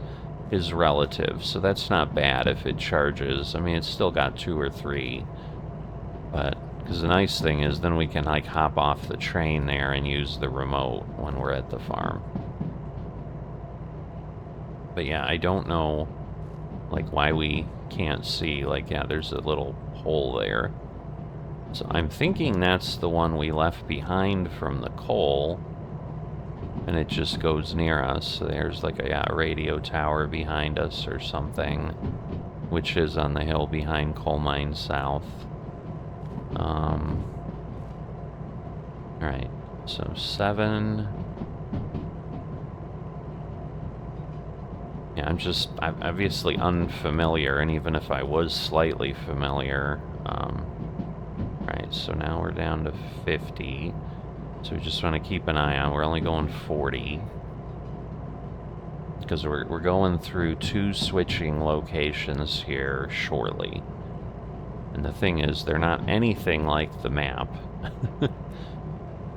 relative, so that's not bad if it charges. I mean, it's still got 2 or 3, but because the nice thing is then we can, like, hop off the train there and use the remote when we're at the farm. But yeah, I don't know, like, why we can't see. Like, yeah, there's a little hole there. So I'm thinking that's the one we left behind from the coal, and it just goes near us. So there's, like, a radio tower behind us or something, which is on the hill behind Coal Mine South. Alright, so 7. Yeah, I'm obviously unfamiliar, and even if I was slightly familiar, right, so now we're down to 50, so we just want to keep an eye on, we're only going 40, because we're going through 2 switching locations here shortly, and the thing is, they're not anything like the map,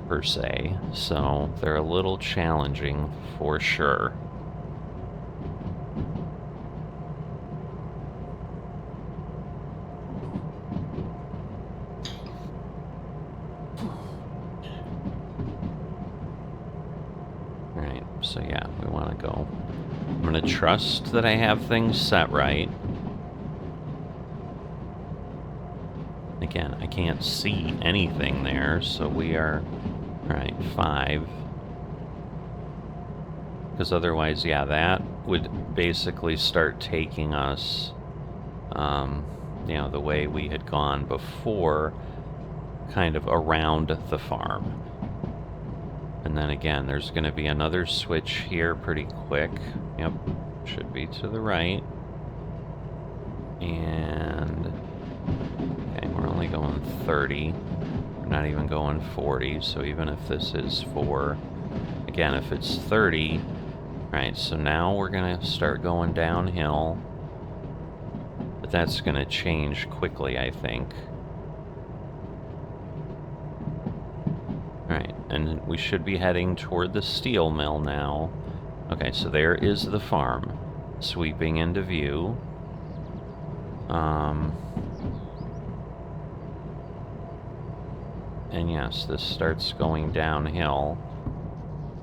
per se, so they're a little challenging for sure. So yeah, we want to go. I'm going to trust that I have things set right. Again, I can't see anything there, so we are, alright, 5. Because otherwise, yeah, that would basically start taking us, you know, the way we had gone before, kind of around the farm. And then again, there's going to be another switch here pretty quick. Yep, should be to the right. And okay, we're only going 30. We're not even going 40, so even if this is 4, again, if it's 30, right, so now we're going to start going downhill. But that's going to change quickly, I think. Alright, and we should be heading toward the steel mill now. Okay, so there is the farm, sweeping into view. And yes, this starts going downhill.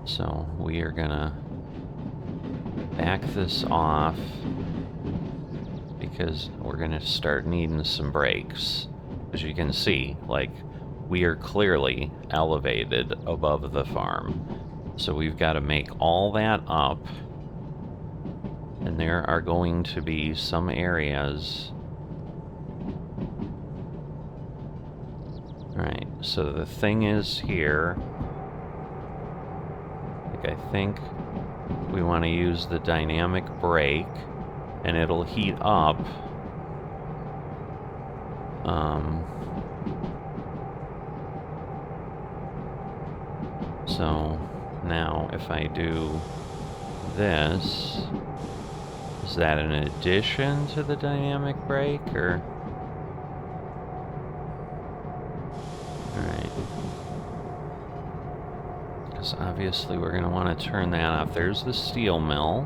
So we are gonna back this off because we're gonna start needing some brakes. As you can see, like, we are clearly elevated above the farm. So we've got to make all that up. And there are going to be some areas. Alright, so the thing is here, like, I think we want to use the dynamic brake, and it'll heat up. So now if I do this, is that in addition to the dynamic brake, or? Alright. Because obviously we're going to want to turn that off. There's the steel mill.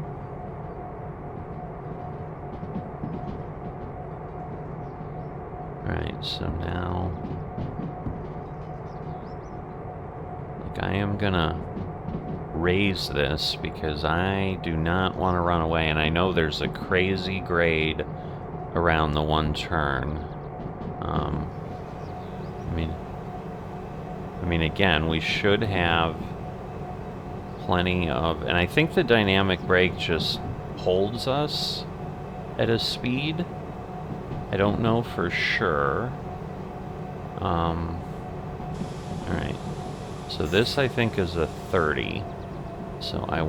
Alright, so now, like, I am going to raise this because I do not want to run away, and I know there's a crazy grade around the one turn. I mean, again, we should have plenty of, and I think the dynamic brake just holds us at a speed. I don't know for sure. Alright. So this, I think, is a 30. So I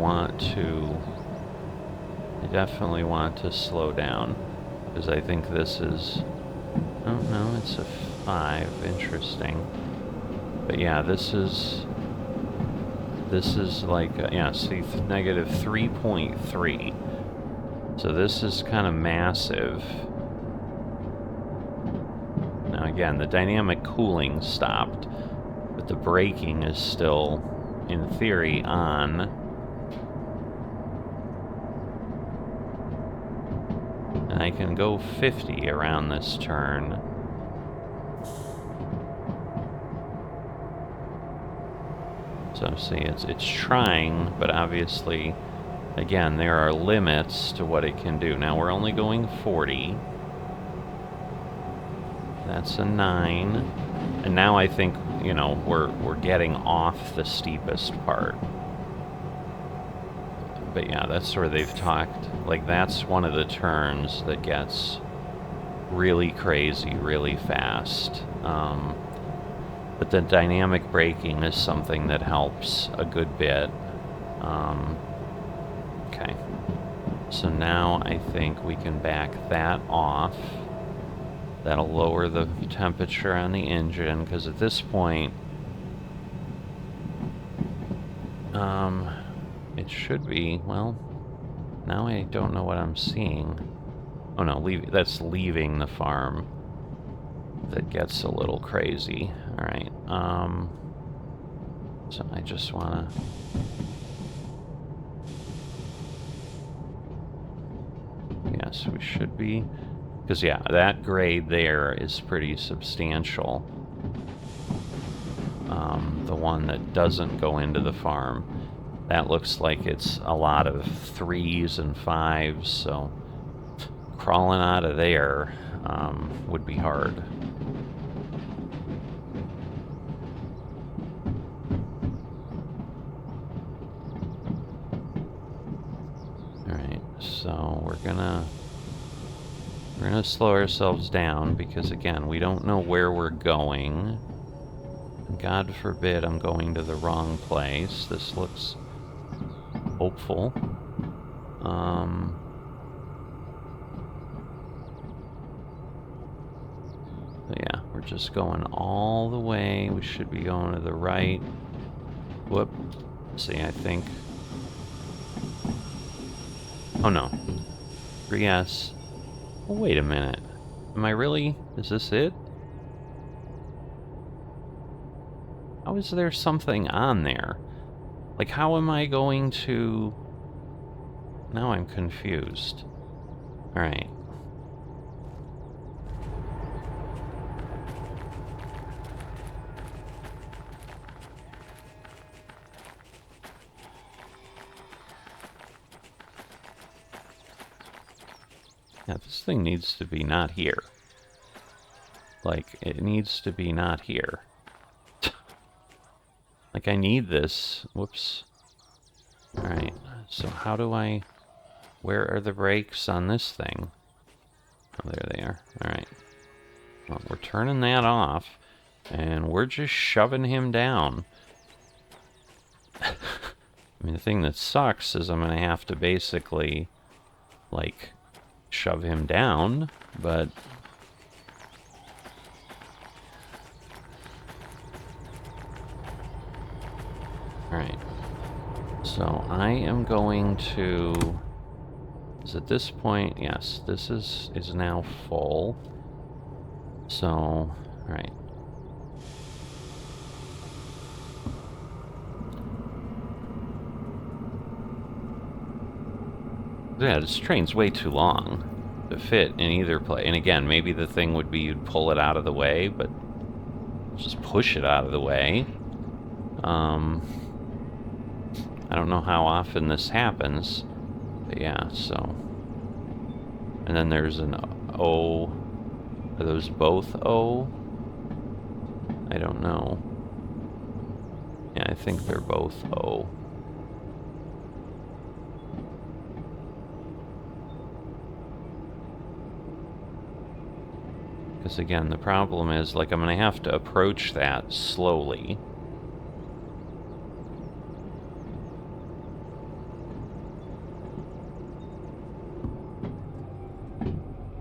definitely want to slow down. Because I think this is, oh no, it's a 5. Interesting. But yeah, this is like, yeah, see, negative 3.3. So this is kind of massive. Now again, the dynamic cooling stopped, but the braking is still, in theory, on. And I can go 50 around this turn. So see, it's trying, but obviously, again, there are limits to what it can do. Now we're only going 40. That's a 9. And now I think, you know, we're getting off the steepest part. But yeah, that's where they've talked. Like, that's one of the turns that gets really crazy, really fast. But the dynamic braking is something that helps a good bit. Okay. So now I think we can back that off. That'll lower the temperature on the engine, because at this point, it should be, well, now I don't know what I'm seeing. Oh no, that's leaving the farm. That gets a little crazy. Alright, so I just wanna... Yes, we should be... Because, yeah, that grade there is pretty substantial. The one that doesn't go into the farm. That looks like it's a lot of 3s and 5s, so crawling out of there would be hard. Alright, so we're gonna slow ourselves down because, again, we don't know where we're going. God forbid I'm going to the wrong place. This looks hopeful. So yeah, we're just going all the way. We should be going to the right. Whoop. See, I think... Oh no. 3S. Oh, wait a minute. Am I really... Is this it? How is there something on there? Like, how am I going to... Now I'm confused. Alright. Yeah, this thing needs to be not here. Like, it needs to be not here. Like, I need this. Whoops. Alright, so how do I... Where are the brakes on this thing? Oh, there they are. Alright. Well, we're turning that off, and we're just shoving him down. I mean, the thing that sucks is I'm going to have to basically, like, shove him down, but... Alright. So I am going to... Is at this point, yes, this is now full. So, alright. Yeah, this train's way too long to fit in either place. And again, maybe the thing would be you'd pull it out of the way, but just push it out of the way. I don't know how often this happens, but yeah, so. And then there's an O. Are those both O? I don't know. Yeah, I think they're both O. Because again, the problem is, like, I'm going to have to approach that slowly.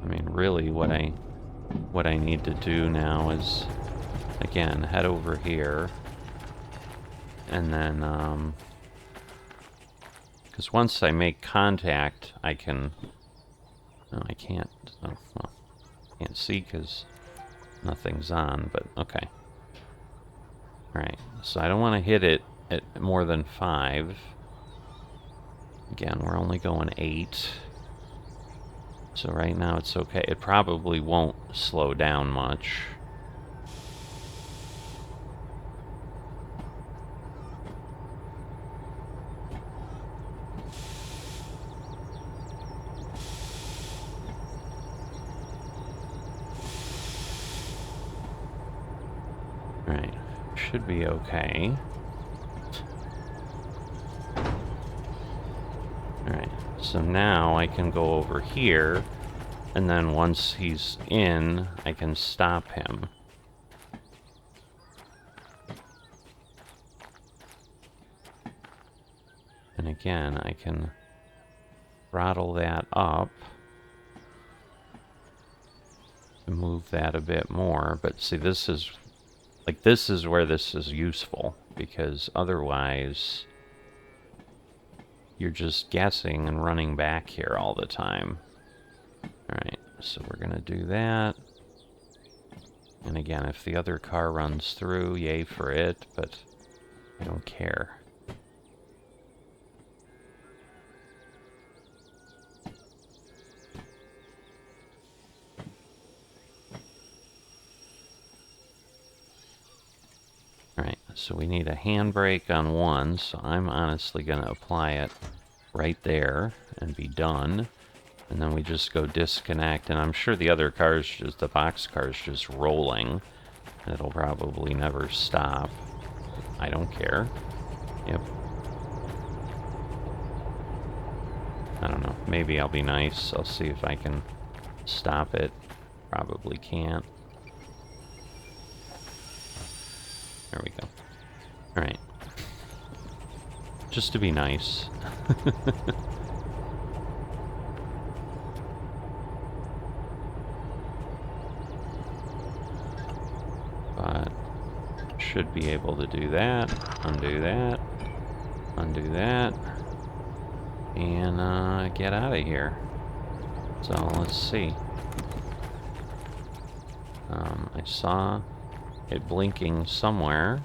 I mean, really, what I need to do now is, again, head over here. And then, because once I make contact, I can... No, I can't... Oh, well. Can't see because nothing's on, but okay. Alright, so I don't want to hit it at more than 5. Again, we're only going 8. So right now it's okay. It probably won't slow down much. Right, should be okay. Alright, so now I can go over here, and then once he's in, I can stop him. And again, I can throttle that up to move that a bit more, but see, this is... Like, this is where this is useful, because otherwise you're just guessing and running back here all the time. Alright, so we're gonna do that. And again, if the other car runs through, yay for it, but I don't care. Alright, so we need a handbrake on one, so I'm honestly going to apply it right there and be done. And then we just go disconnect, and I'm sure the other car's just, the box car's just rolling. It'll probably never stop. I don't care. Yep. I don't know. Maybe I'll be nice. I'll see if I can stop it. Probably can't. There we go. Alright. Just to be nice. But should be able to do that, undo that, undo that, and get out of here. So let's see. I saw it blinking somewhere,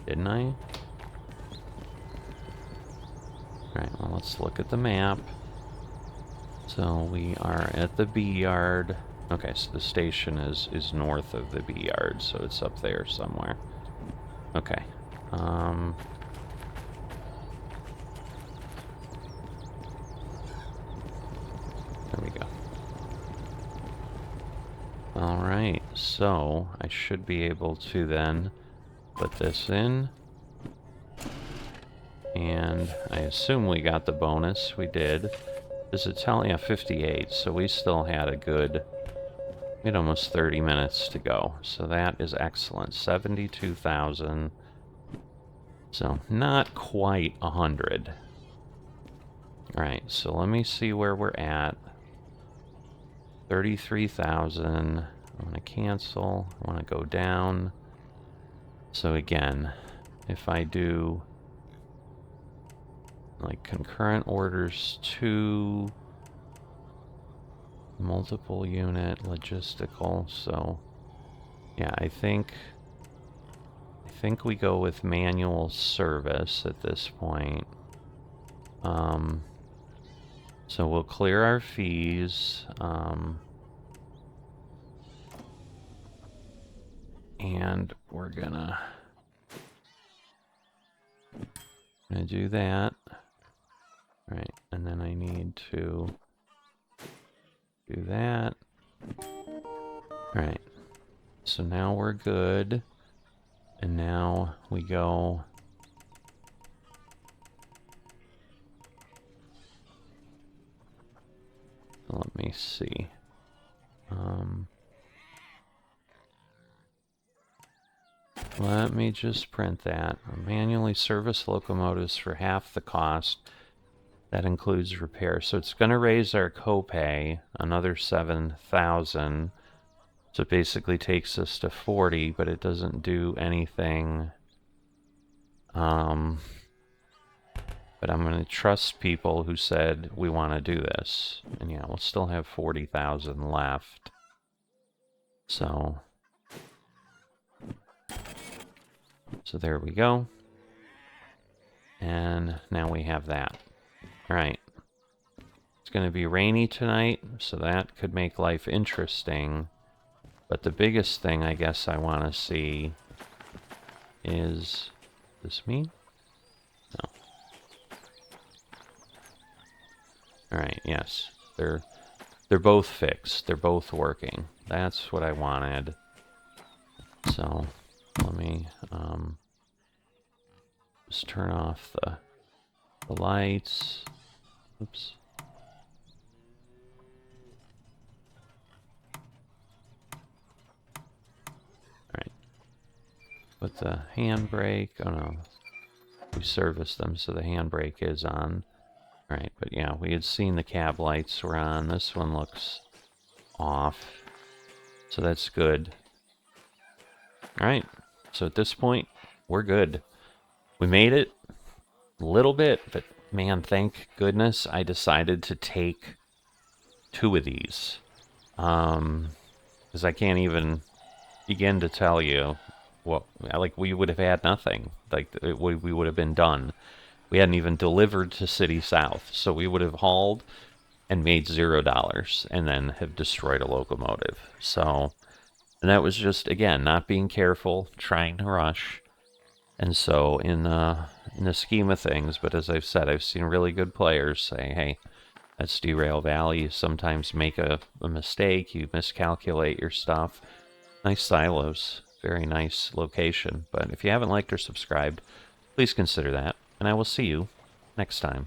didn't I? Alright, well, let's look at the map. So we are at the B yard. Okay, so the station is north of the B yard, so it's up there somewhere. Okay. There we go. Alright, so I should be able to then put this in. And I assume we got the bonus. We did. Does it tell? Yeah, 58. So we still had a good... We had almost 30 minutes to go. So that is excellent. 72,000. So not quite 100. Alright, so let me see where we're at. 33,000. I want to cancel. I want to go down. So again, if I do... like concurrent orders to multiple unit logistical, so yeah, I think we go with manual service at this point. So we'll clear our fees, and we're gonna do that. Right, and then I need to do that. Right, so now we're good. And now we go... Let me see. Let me just print that. Manually service locomotives for half the cost. That includes repair. So it's going to raise our copay another 7,000. So it basically takes us to 40, but it doesn't do anything. But I'm going to trust people who said we want to do this. And yeah, we'll still have 40,000 left. So there we go. And now we have that. Alright. It's going to be rainy tonight, so that could make life interesting. But the biggest thing I guess I want to see is... This me? No. Alright, yes. They're both fixed. They're both working. That's what I wanted. So, let me just turn off the lights. Oops. Alright. Put the handbrake. Oh no. We serviced them, so the handbrake is on. Alright, but yeah, we had seen the cab lights were on. This one looks off. So that's good. Alright, so at this point, we're good. We made it a little bit, but man, thank goodness I decided to take 2 of these. Because I can't even begin to tell you what, like, we would have had nothing. Like, we would have been done. We hadn't even delivered to City South, so we would have hauled and made $0 and then have destroyed a locomotive. So, and that was just, again, not being careful, trying to rush. And so in the scheme of things, but as I've said, I've seen really good players say, hey, that's Derail Valley. You sometimes make a mistake, you miscalculate your stuff. Nice silos, very nice location. But if you haven't liked or subscribed, please consider that, and I will see you next time.